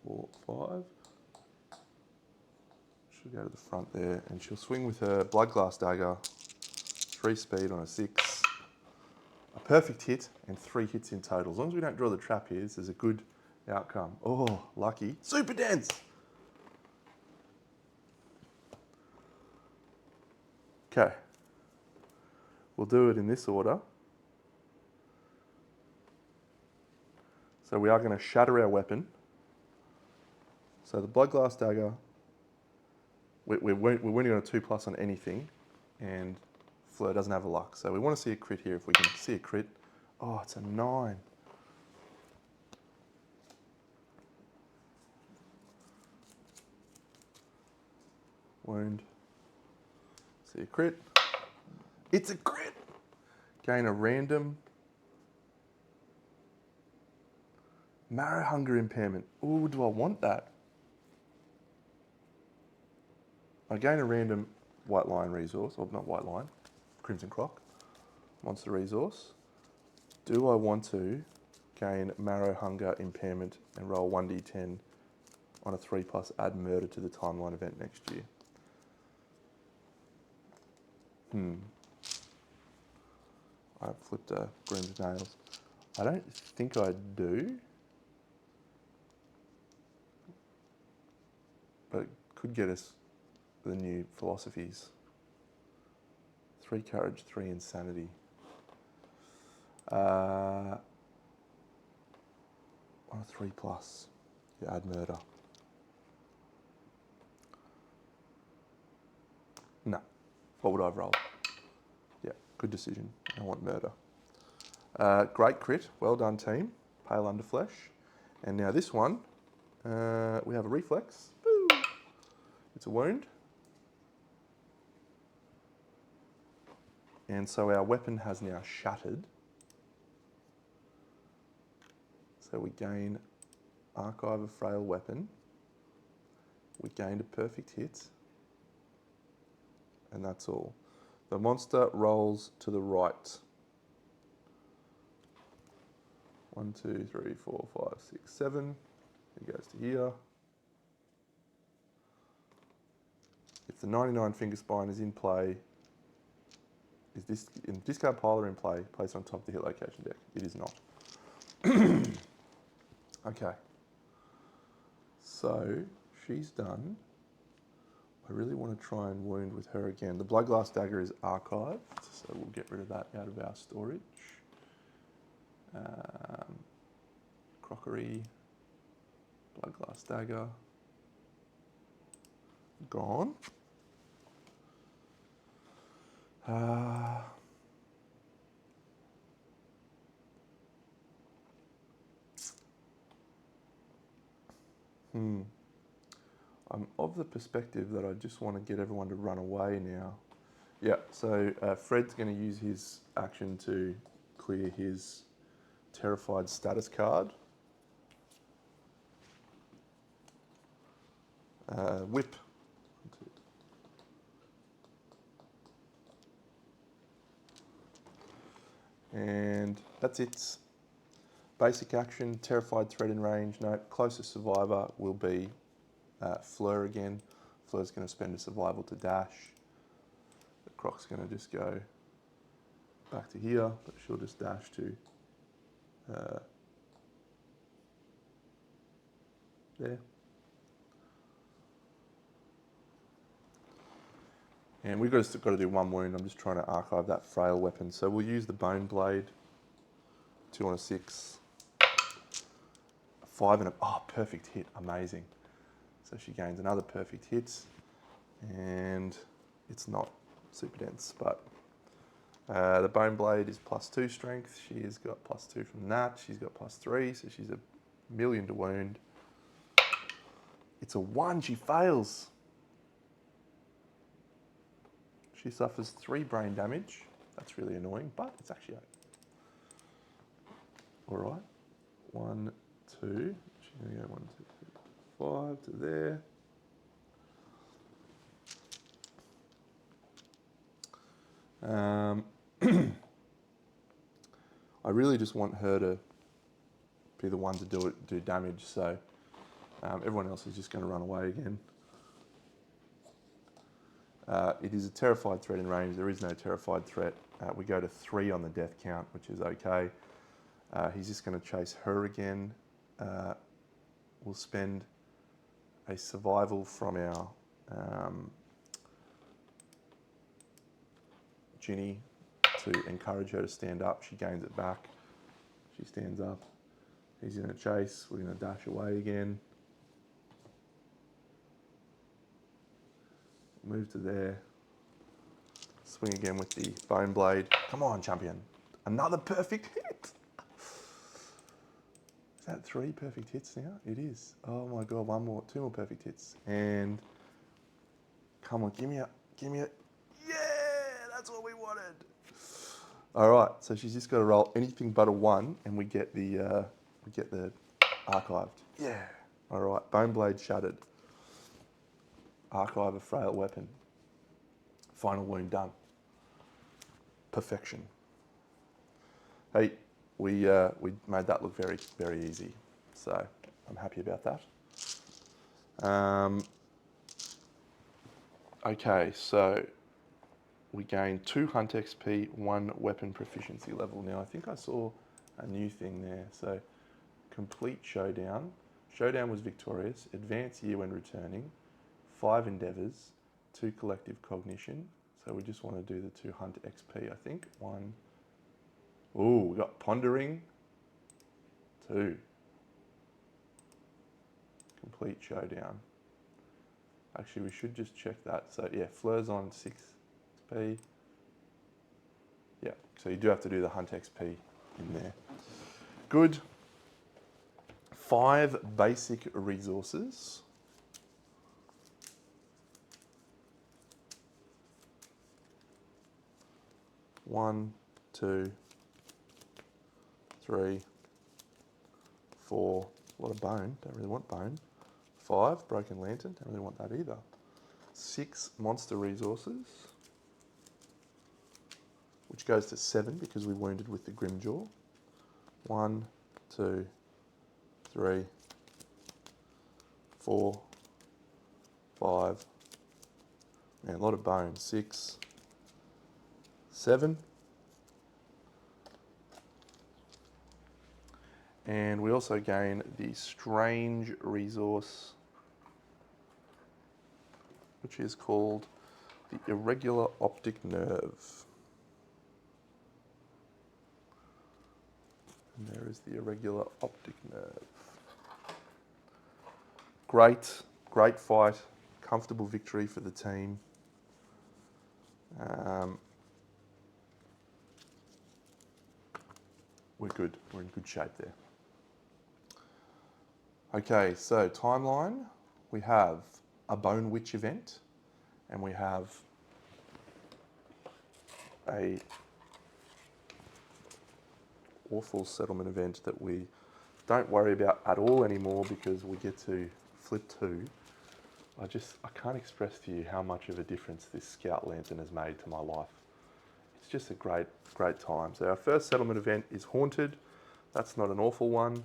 4, 5. She'll go to the front there, and she'll swing with her Bloodglass Dagger, 3 speed on a 6. a perfect hit and 3 hits in total. As long as we don't draw the trap here, this is a good outcome. Oh, lucky. Super dense. Okay. We'll do it in this order. So we are going to shatter our weapon. So the blood glass dagger, we're winning on a 2+ on anything, and Fleur doesn't have a luck. So we want to see a crit here. If we can see a crit, oh, it's a 9. Wound. See a crit. It's a crit. Gain a random marrow hunger impairment. Ooh, do I want that? I gain a random white lion resource, or not white lion, crimson croc, monster resource. Do I want to gain marrow hunger impairment and roll 1d10 on a 3+, add murder to the timeline event next year? I flipped a Groom's Nails. I don't think I do, but it could get us the new philosophies. 3 courage, 3 insanity. On a 3+, you add murder. No. What would I have rolled? Yeah, good decision. I want murder. Great crit. Well done, team. Pale Underflesh. And now this one, we have a reflex. Boo. It's a wound. And so our weapon has now shattered. So we gain Archive of Frail Weapon. We gained a perfect hit. And that's all. The monster rolls to the right. 1, 2, 3, 4, 5, 6, 7. It goes to here. If the 99 finger spine is in play, is this in discard pile or in play? Placed on top of the hit location deck. It is not. Okay. So she's done. I really want to try and wound with her again. The blood glass dagger is archived, so we'll get rid of that out of our storage. Crockery, blood glass dagger, gone. I'm of the perspective that I just want to get everyone to run away now. Yeah, so Fred's going to use his action to clear his terrified status card. Whip. And that's it. Basic action, terrified threat in range. No, closest survivor will be Fleur again. Fleur's going to spend a survival to dash. The Croc's going to just go back to here, but she'll just dash to there. And we've got to do 1 wound. I'm just trying to archive that frail weapon. So we'll use the bone blade. 2 on a 6. 5 and a, oh, perfect hit, amazing. So she gains another perfect hit, and it's not super dense, but the bone blade is +2 strength. She has got +2 from that. She's got +3, so she's a million to wound. It's a 1, she fails. She suffers 3 brain damage. That's really annoying, but it's actually all right. 1, 2. She's going to go 1, 2, 3, 5 to there. I really just want her to be the one to do damage, so everyone else is just going to run away again. It is a terrified threat in range. There is no terrified threat. We go to 3 on the death count, which is okay. He's just going to chase her again. We'll spend a survival from our Ginny to encourage her to stand up. She gains it back. She stands up. He's going to chase. We're going to dash away again. Move to there. Swing again with the bone blade. Come on, champion. Another perfect hit. Is that 3 perfect hits now? It is. Oh my God, 2 more perfect hits. And come on, give me a, yeah, that's what we wanted. All right, so she's just got to roll anything but a 1 and we get the archived. Yeah. All right, bone blade shattered. Archive a frail weapon. Final wound done. Perfection. Hey, we made that look very, very easy. So I'm happy about that. Okay, so we gain 2 hunt XP, 1 weapon proficiency level. Now I think I saw a new thing there. So complete showdown. Showdown was victorious. Advance year when returning. 5 endeavours, 2 collective cognition. So we just want to do the 2 hunt XP, I think. 1. Ooh, we got pondering. 2. Complete showdown. Actually, we should just check that. So yeah, Fleur's on 6 XP. Yeah, so you do have to do the hunt XP in there. Good. 5 basic resources. 1, 2, 3, 4. A lot of bone. Don't really want bone. 5 broken lantern. Don't really want that either. 6 monster resources, which goes to 7 because we wounded with the Grimjaw. 1, 2, 3, 4, 5. Man, a lot of bone. 6, 7. And we also gain the strange resource, which is called the irregular optic nerve. And there is the irregular optic nerve. Great, great fight. Comfortable victory for the team. We're good. We're in good shape there. Okay, so timeline. We have a Bone Witch event, and we have a awful settlement event that we don't worry about at all anymore because we get to flip to. I can't express to you how much of a difference this Scout Lantern has made to my life. It's just a great, great time. So our first settlement event is Haunted. That's not an awful one.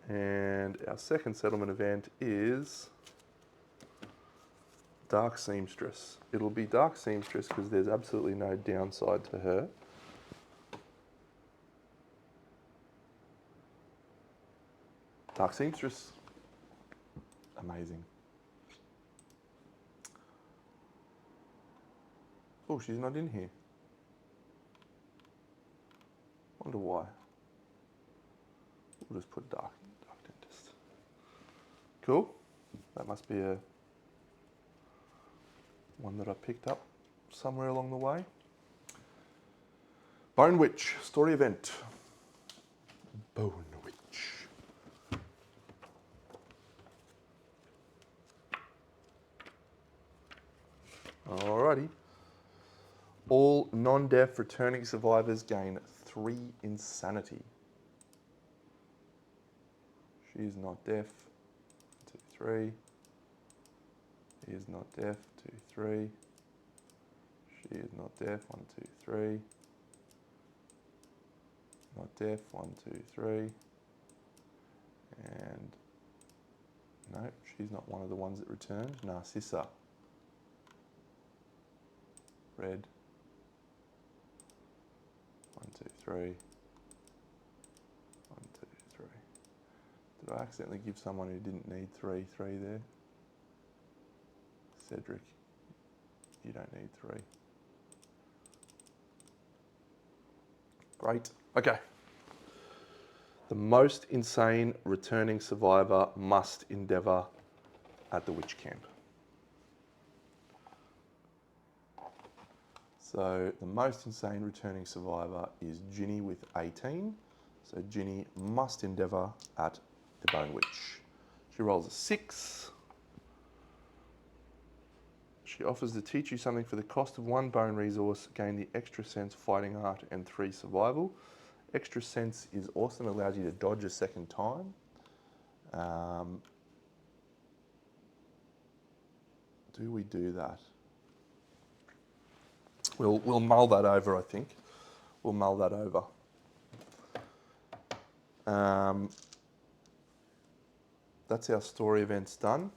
And our second settlement event is Dark Seamstress. It'll be Dark Seamstress because there's absolutely no downside to her. Dark Seamstress. Amazing. Oh, she's not in here. Wonder why. We'll just put Dark Dentist. Cool. That must be one that I picked up somewhere along the way. Bone Witch, story event. Bone Witch. Alrighty. All non-deaf returning survivors gain 3 insanity. She is not deaf. 2, 3. He is not deaf. 2, 3. She is not deaf. 1, 2, 3. Not deaf. 1, 2, 3. And no, she's not one of the ones that returned. Narcissa. Red. 1, 2, 3. 1, 2, 3. Did I accidentally give someone who didn't need 3 there? Cedric, you don't need 3. Great. Okay. The most insane returning survivor must endeavour at the witch camp. So the most insane returning survivor is Ginny with 18. So Ginny must endeavour at the Bone Witch. She rolls a 6. She offers to teach you something for the cost of 1 bone resource, gain the extra sense, fighting art, and 3 survival. Extra sense is awesome, allows you to dodge a second time. Do we do that? We'll mull that over, I think. We'll mull that over. That's our story events done.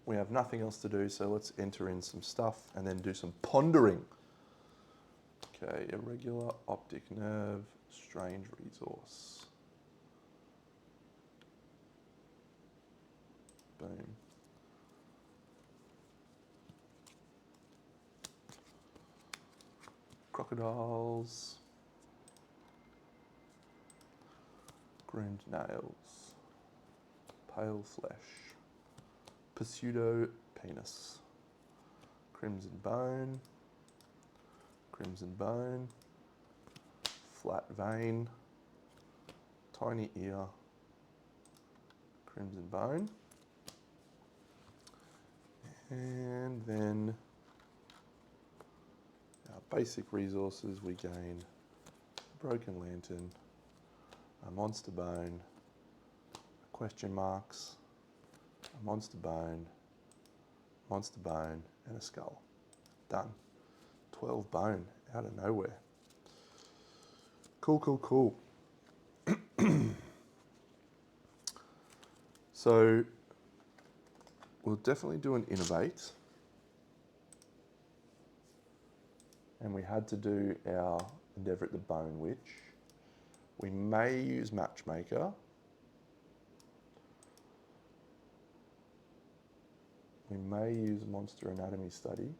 We have nothing else to do, so let's enter in some stuff and then do some pondering. Okay, irregular, optic nerve, strange resource. Boom. Crocodiles. Groomed nails. Pale flesh. Pseudo penis. Crimson bone. Crimson bone. Flat vein. Tiny ear. Crimson bone. And then our basic resources, we gain broken lantern, a monster bone, question marks, a monster bone, and a skull. Done. 12 bone out of nowhere. Cool, cool, cool. So we'll definitely do an innovate. And we had to do our endeavour at the Bone Witch. We may use Matchmaker. We may use Monster Anatomy Study.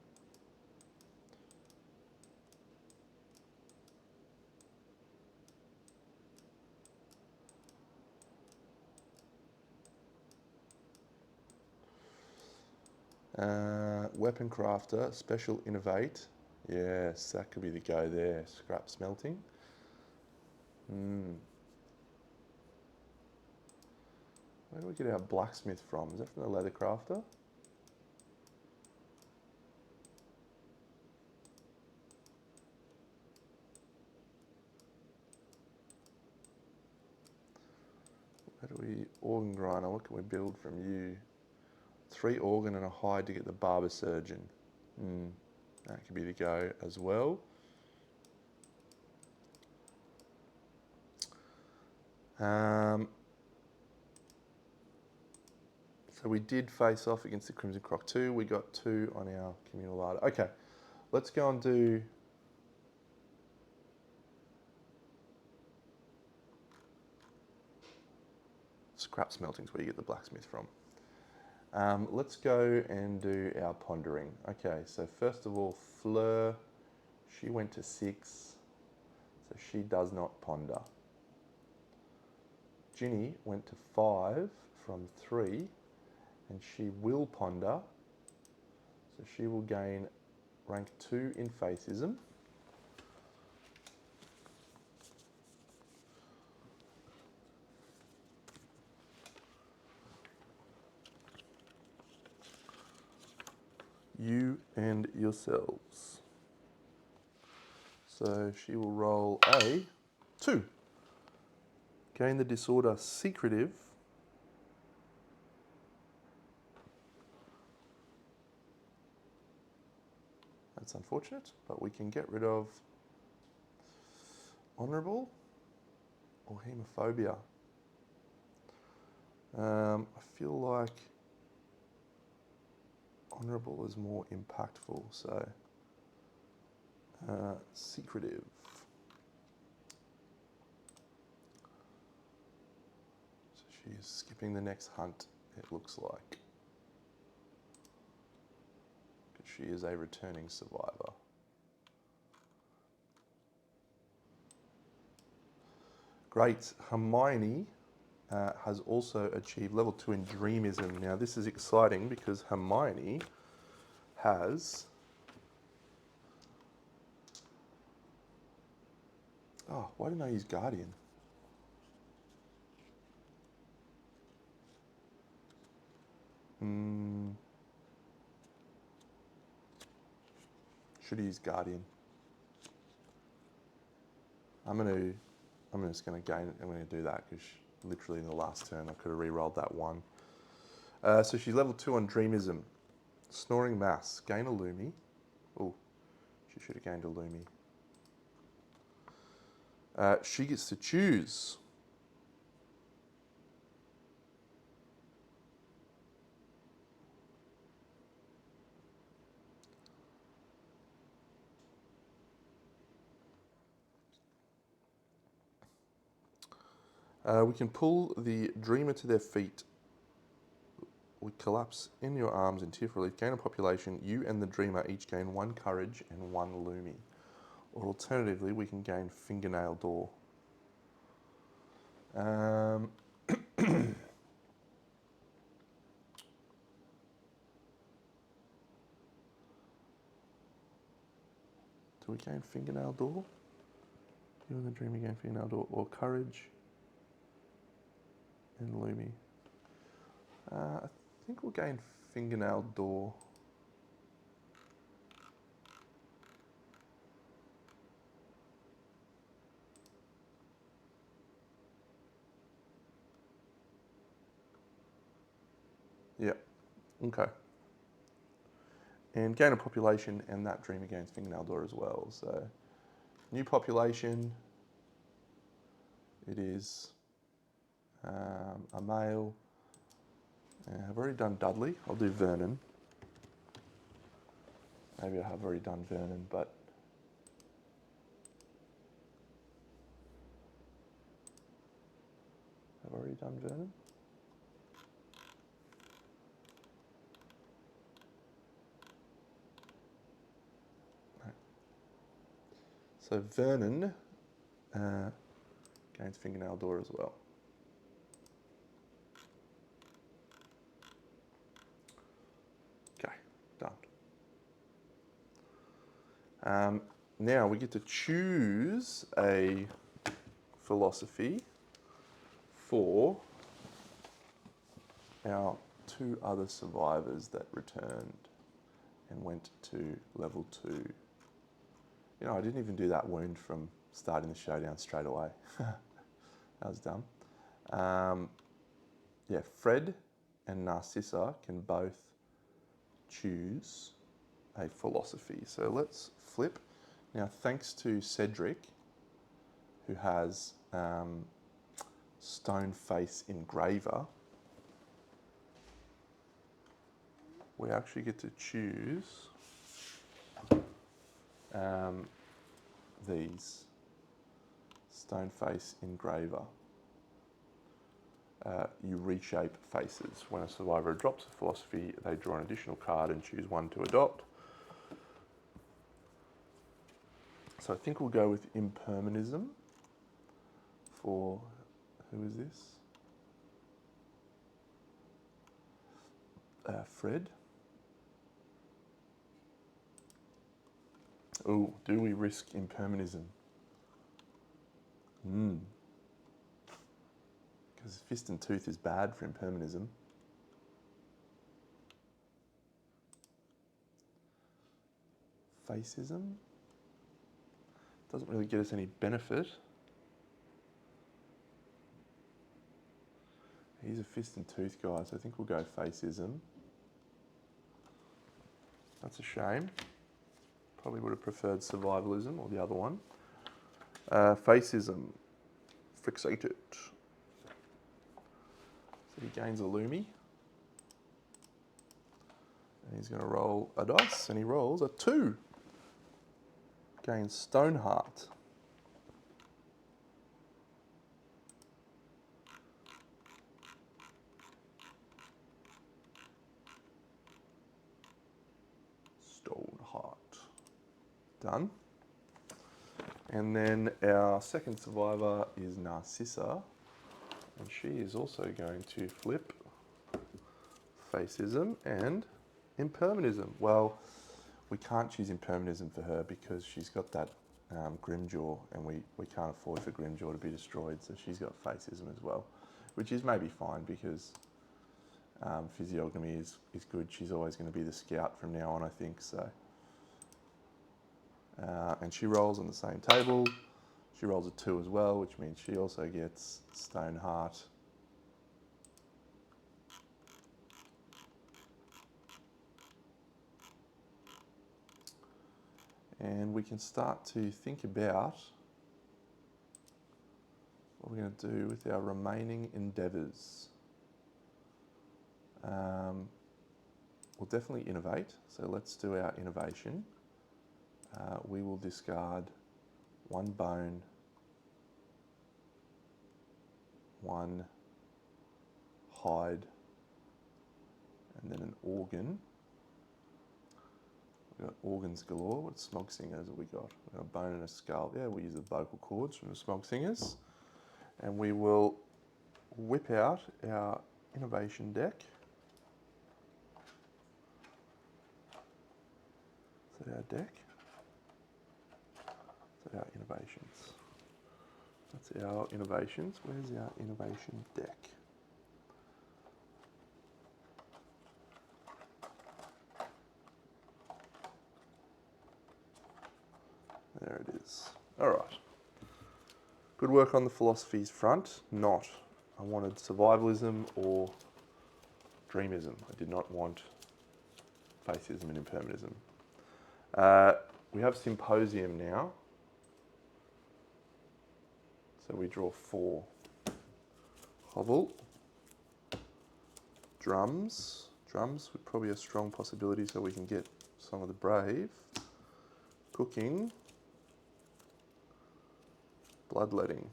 Weapon Crafter, Special Innovate. Yes, that could be the go there. Scrap Smelting. Where do we get our Blacksmith from? Is that from the Leather Crafter? Where do we... Organ Grinder, what can we build from you? 3 organ and a hide to get the Barber Surgeon. That could be the go as well. So we did face off against the Crimson Croc 2. We got 2 on our communal larder. Okay, let's go and do... Scrap Smelting is where you get the Blacksmith from. Let's go and do our pondering. Okay, so first of all, Fleur, she went to 6, so she does not ponder. Ginny went to 5 from 3, and she will ponder, so she will gain rank 2 in Faceism. You and yourselves. So she will roll a 2. Gain the disorder Secretive. That's unfortunate, but we can get rid of Honourable or Hemophobia. I feel like Honourable is more impactful, so secretive. So she is skipping the next hunt, it looks like. Because she is a returning survivor. Great. Hermione has also achieved level 2 in Dreamism. Now this is exciting because Hermione has... Oh, why didn't I use Guardian? Should have used Guardian. I'm just gonna do that because literally in the last turn I could have re-rolled that one. So she's level 2 on Dreamism. Snoring Mass, gain a Lumi. Oh, she should have gained a Lumi. She gets to choose. We can pull the Dreamer to their feet. We collapse in your arms in tearful relief. Gain a population. You and the Dreamer each gain 1 courage and 1 Lumi. Or alternatively, we can gain Fingernail Door. Do we gain Fingernail Door? You and the Dreamer gain Fingernail Door or courage and Lumi. I think we'll gain Fingernail Door. Yeah, okay. And gain a population, and that Dreamer gains Fingernail Door as well. So, new population, it is a male. I've already done Dudley. I'll do Vernon. Maybe I have already done Vernon, but I've already done Vernon. No. So Vernon gains Fingernail Door as well. Okay, done. Now we get to choose a philosophy for our 2 other survivors that returned and went to level 2. You know, I didn't even do that wound from starting the showdown straight away. That was dumb. Yeah, Fred and Narcissa can both choose a philosophy. So let's flip. Now, thanks to Cedric, who has Stone Face Engraver, we actually get to choose these. Stone Face Engraver. You reshape faces. When a survivor drops a philosophy, they draw an additional card and choose one to adopt. So I think we'll go with Impermanism for, who is this? Fred. Oh, do we risk Impermanism? Because Fist and Tooth is bad for Impermanism. Facism? Doesn't really get us any benefit. He's a Fist and Tooth guy, so I think we'll go Facism. That's a shame. Probably would have preferred Survivalism or the other one. Facism. Fixated. So he gains a Lumi. And he's going to roll a dice, and he rolls a 2. gain Stoneheart. Stoneheart. Done. And then our second survivor is Narcissa, and she is also going to flip Facism and Impermanism. Well, we can't choose Impermanism for her because she's got that Grimjaw, and we can't afford for Grimjaw to be destroyed, so she's got Facism as well, which is maybe fine because physiognomy is good. She's always going to be the scout from now on, I think, so. And she rolls on the same table. She rolls a 2 as well, which means she also gets Stoneheart. And we can start to think about what we're going to do with our remaining endeavours. We'll definitely innovate, so let's do our innovation. We will discard 1 bone, 1 hide, and then an organ. We've got organs galore. What smog singers have we got? We've got a bone and a skull. Yeah, we'll use the vocal cords from the smog singers. And we will whip out our innovation deck. Is that our deck? Is that our innovations? That's our innovations. Where's our innovation deck? There it is. All right. Good work on the philosophies front. Not. I wanted survivalism or dreamism. I did not want facism and impermanism. We have symposium now. So we draw 4. Hovel. Drums. Drums would probably be a strong possibility so we can get Song of the Brave. Cooking. Bloodletting.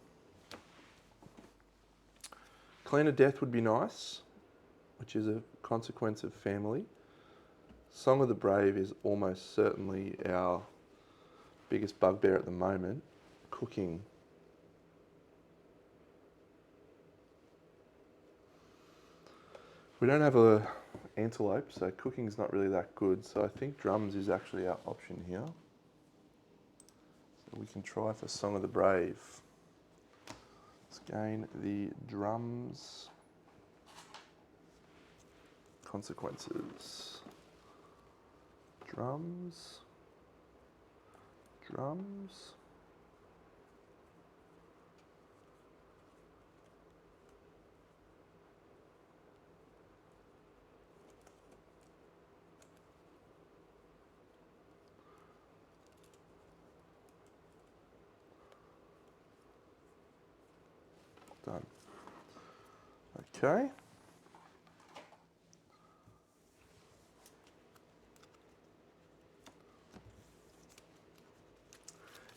Clan of Death would be nice, which is a consequence of family. Song of the Brave is almost certainly our biggest bugbear at the moment. Cooking. We don't have a antelope, so cooking's not really that good. So I think drums is actually our option here. So we can try for Song of the Brave. Let's gain the drums. Consequences. Drums. Drums. Done. Okay.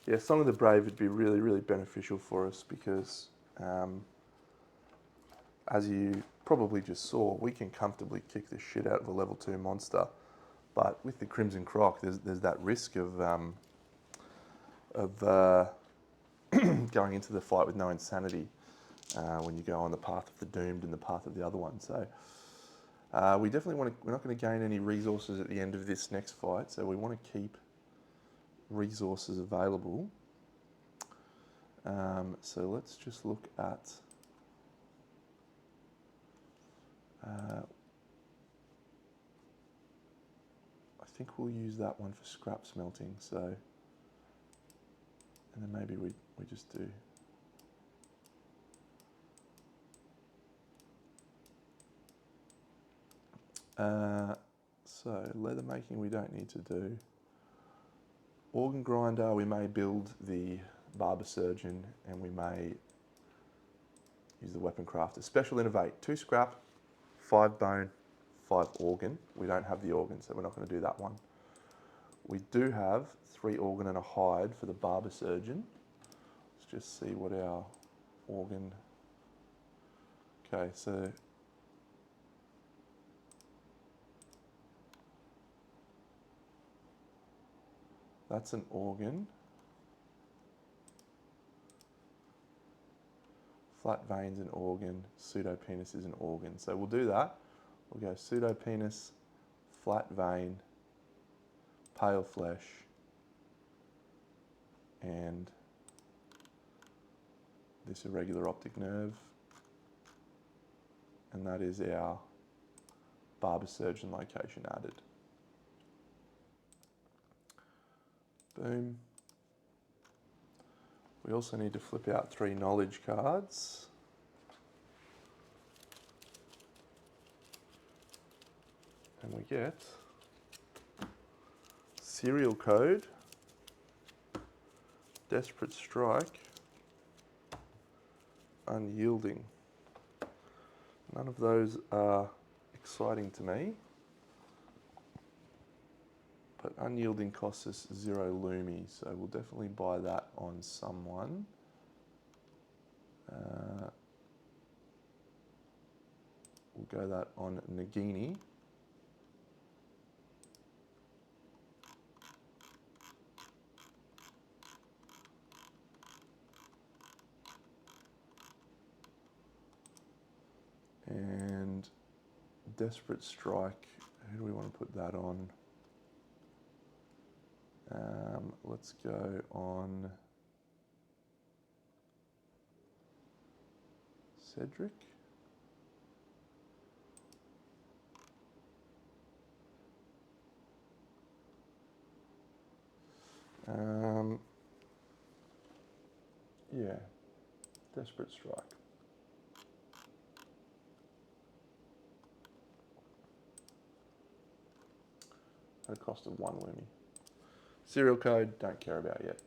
Yeah, Song of the Brave would be really, really beneficial for us because, as you probably just saw, we can comfortably kick the shit out of a level 2 monster. But with the Crimson Croc, there's that risk of going into the fight with no insanity. When you go on the path of the doomed and the path of the other one. So we definitely we're not going to gain any resources at the end of this next fight, so we want to keep resources available. So let's just look at I think we'll use that one for scrap smelting, so and then maybe we just do so leather making we don't need to do. Organ grinder, we may build the barber surgeon and we may use the weapon crafter. Special innovate, 2 scrap, 5 bone, 5 organ. We don't have the organ, so we're not going to do that one. We do have 3 organ and a hide for the barber surgeon. Let's just see what our organ... Okay, so that's an organ. Flat veins an organ, pseudopenis is an organ. So we'll do that. We'll go pseudopenis, flat vein, pale flesh, and this irregular optic nerve. And that is our barber surgeon location added. Boom. We also need to flip out 3 knowledge cards. And we get serial code, desperate strike, unyielding. None of those are exciting to me, but unyielding costs us 0 lumi, so we'll definitely buy that on someone. We'll go that on Nagini. And desperate strike, who do we want to put that on? Let's go on Cedric. Yeah, desperate strike. At a cost of 1 lumi. Serial code, don't care about yet.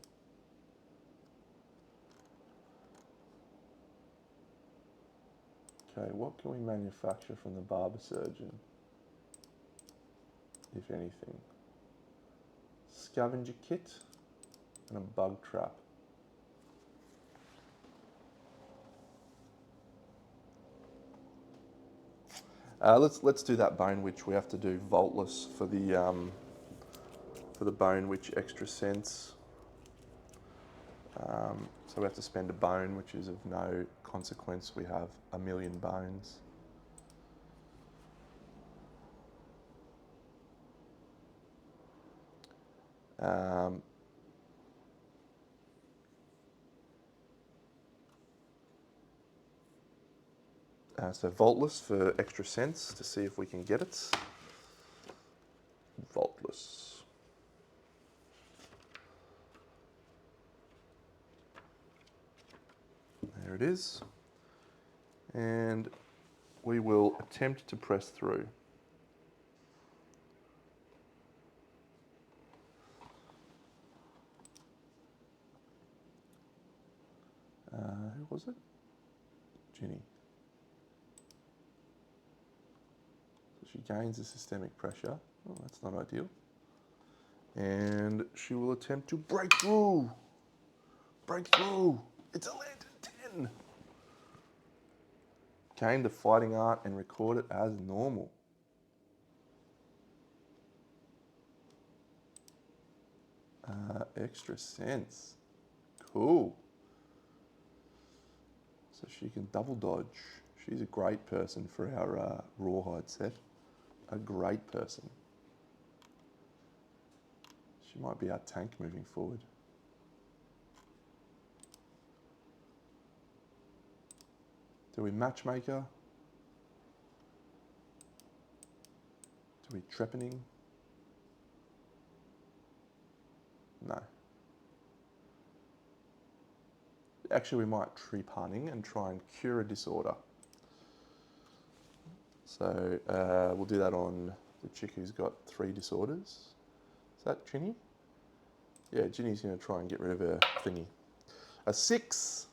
Okay, what can we manufacture from the barber surgeon, if anything? Scavenger kit and a bug trap. Let's do that bone witch. We have to do vaultless for the bone witch extra sense. So we have to spend a bone, which is of no consequence. We have 1,000,000 bones. So vaultless for extra sense to see if we can get it. Vaultless. There it is. And we will attempt to press through. Who was it? Ginny. So she gains the systemic pressure. Oh, that's not ideal. And she will attempt to break through. Break through. It's a lantern 10. Gain the fighting art and record it as normal. Extra sense. Cool. So she can double dodge. She's a great person for our rawhide set. A great person. She might be our tank moving forward. Do we matchmaker? Do we trepanning? No. Actually, we might trepanning and try and cure a disorder. So we'll do that on the chick who's got 3 disorders. Is that Ginny? Yeah, Ginny's going to try and get rid of her thingy. A 6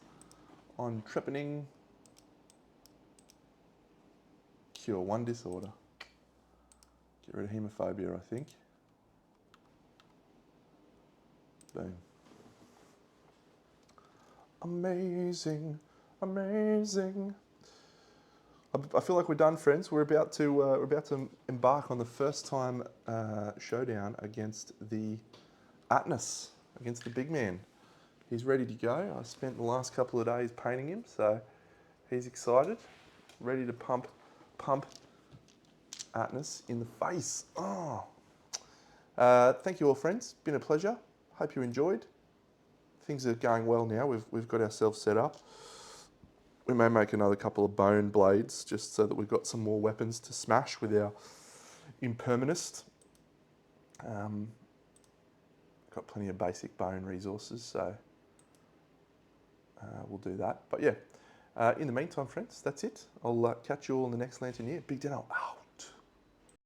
on trepanning. Cure 1 disorder. Get rid of hemophobia, I think. Boom. Amazing, amazing. I feel like we're done, friends. We're about to embark on the first time showdown against the Atlas, against the big man. He's ready to go. I spent the last couple of days painting him, so he's excited, ready to pump Atlas in the face. Oh. Thank you all, friends. Been a pleasure. Hope you enjoyed. Things are going well now. We've got ourselves set up. We may make another couple of bone blades just so that we've got some more weapons to smash with our impermanist. Got plenty of basic bone resources, so we'll do that. But yeah, in the meantime, friends, that's it. I'll catch you all in the next Lantern Year. Big Deno out.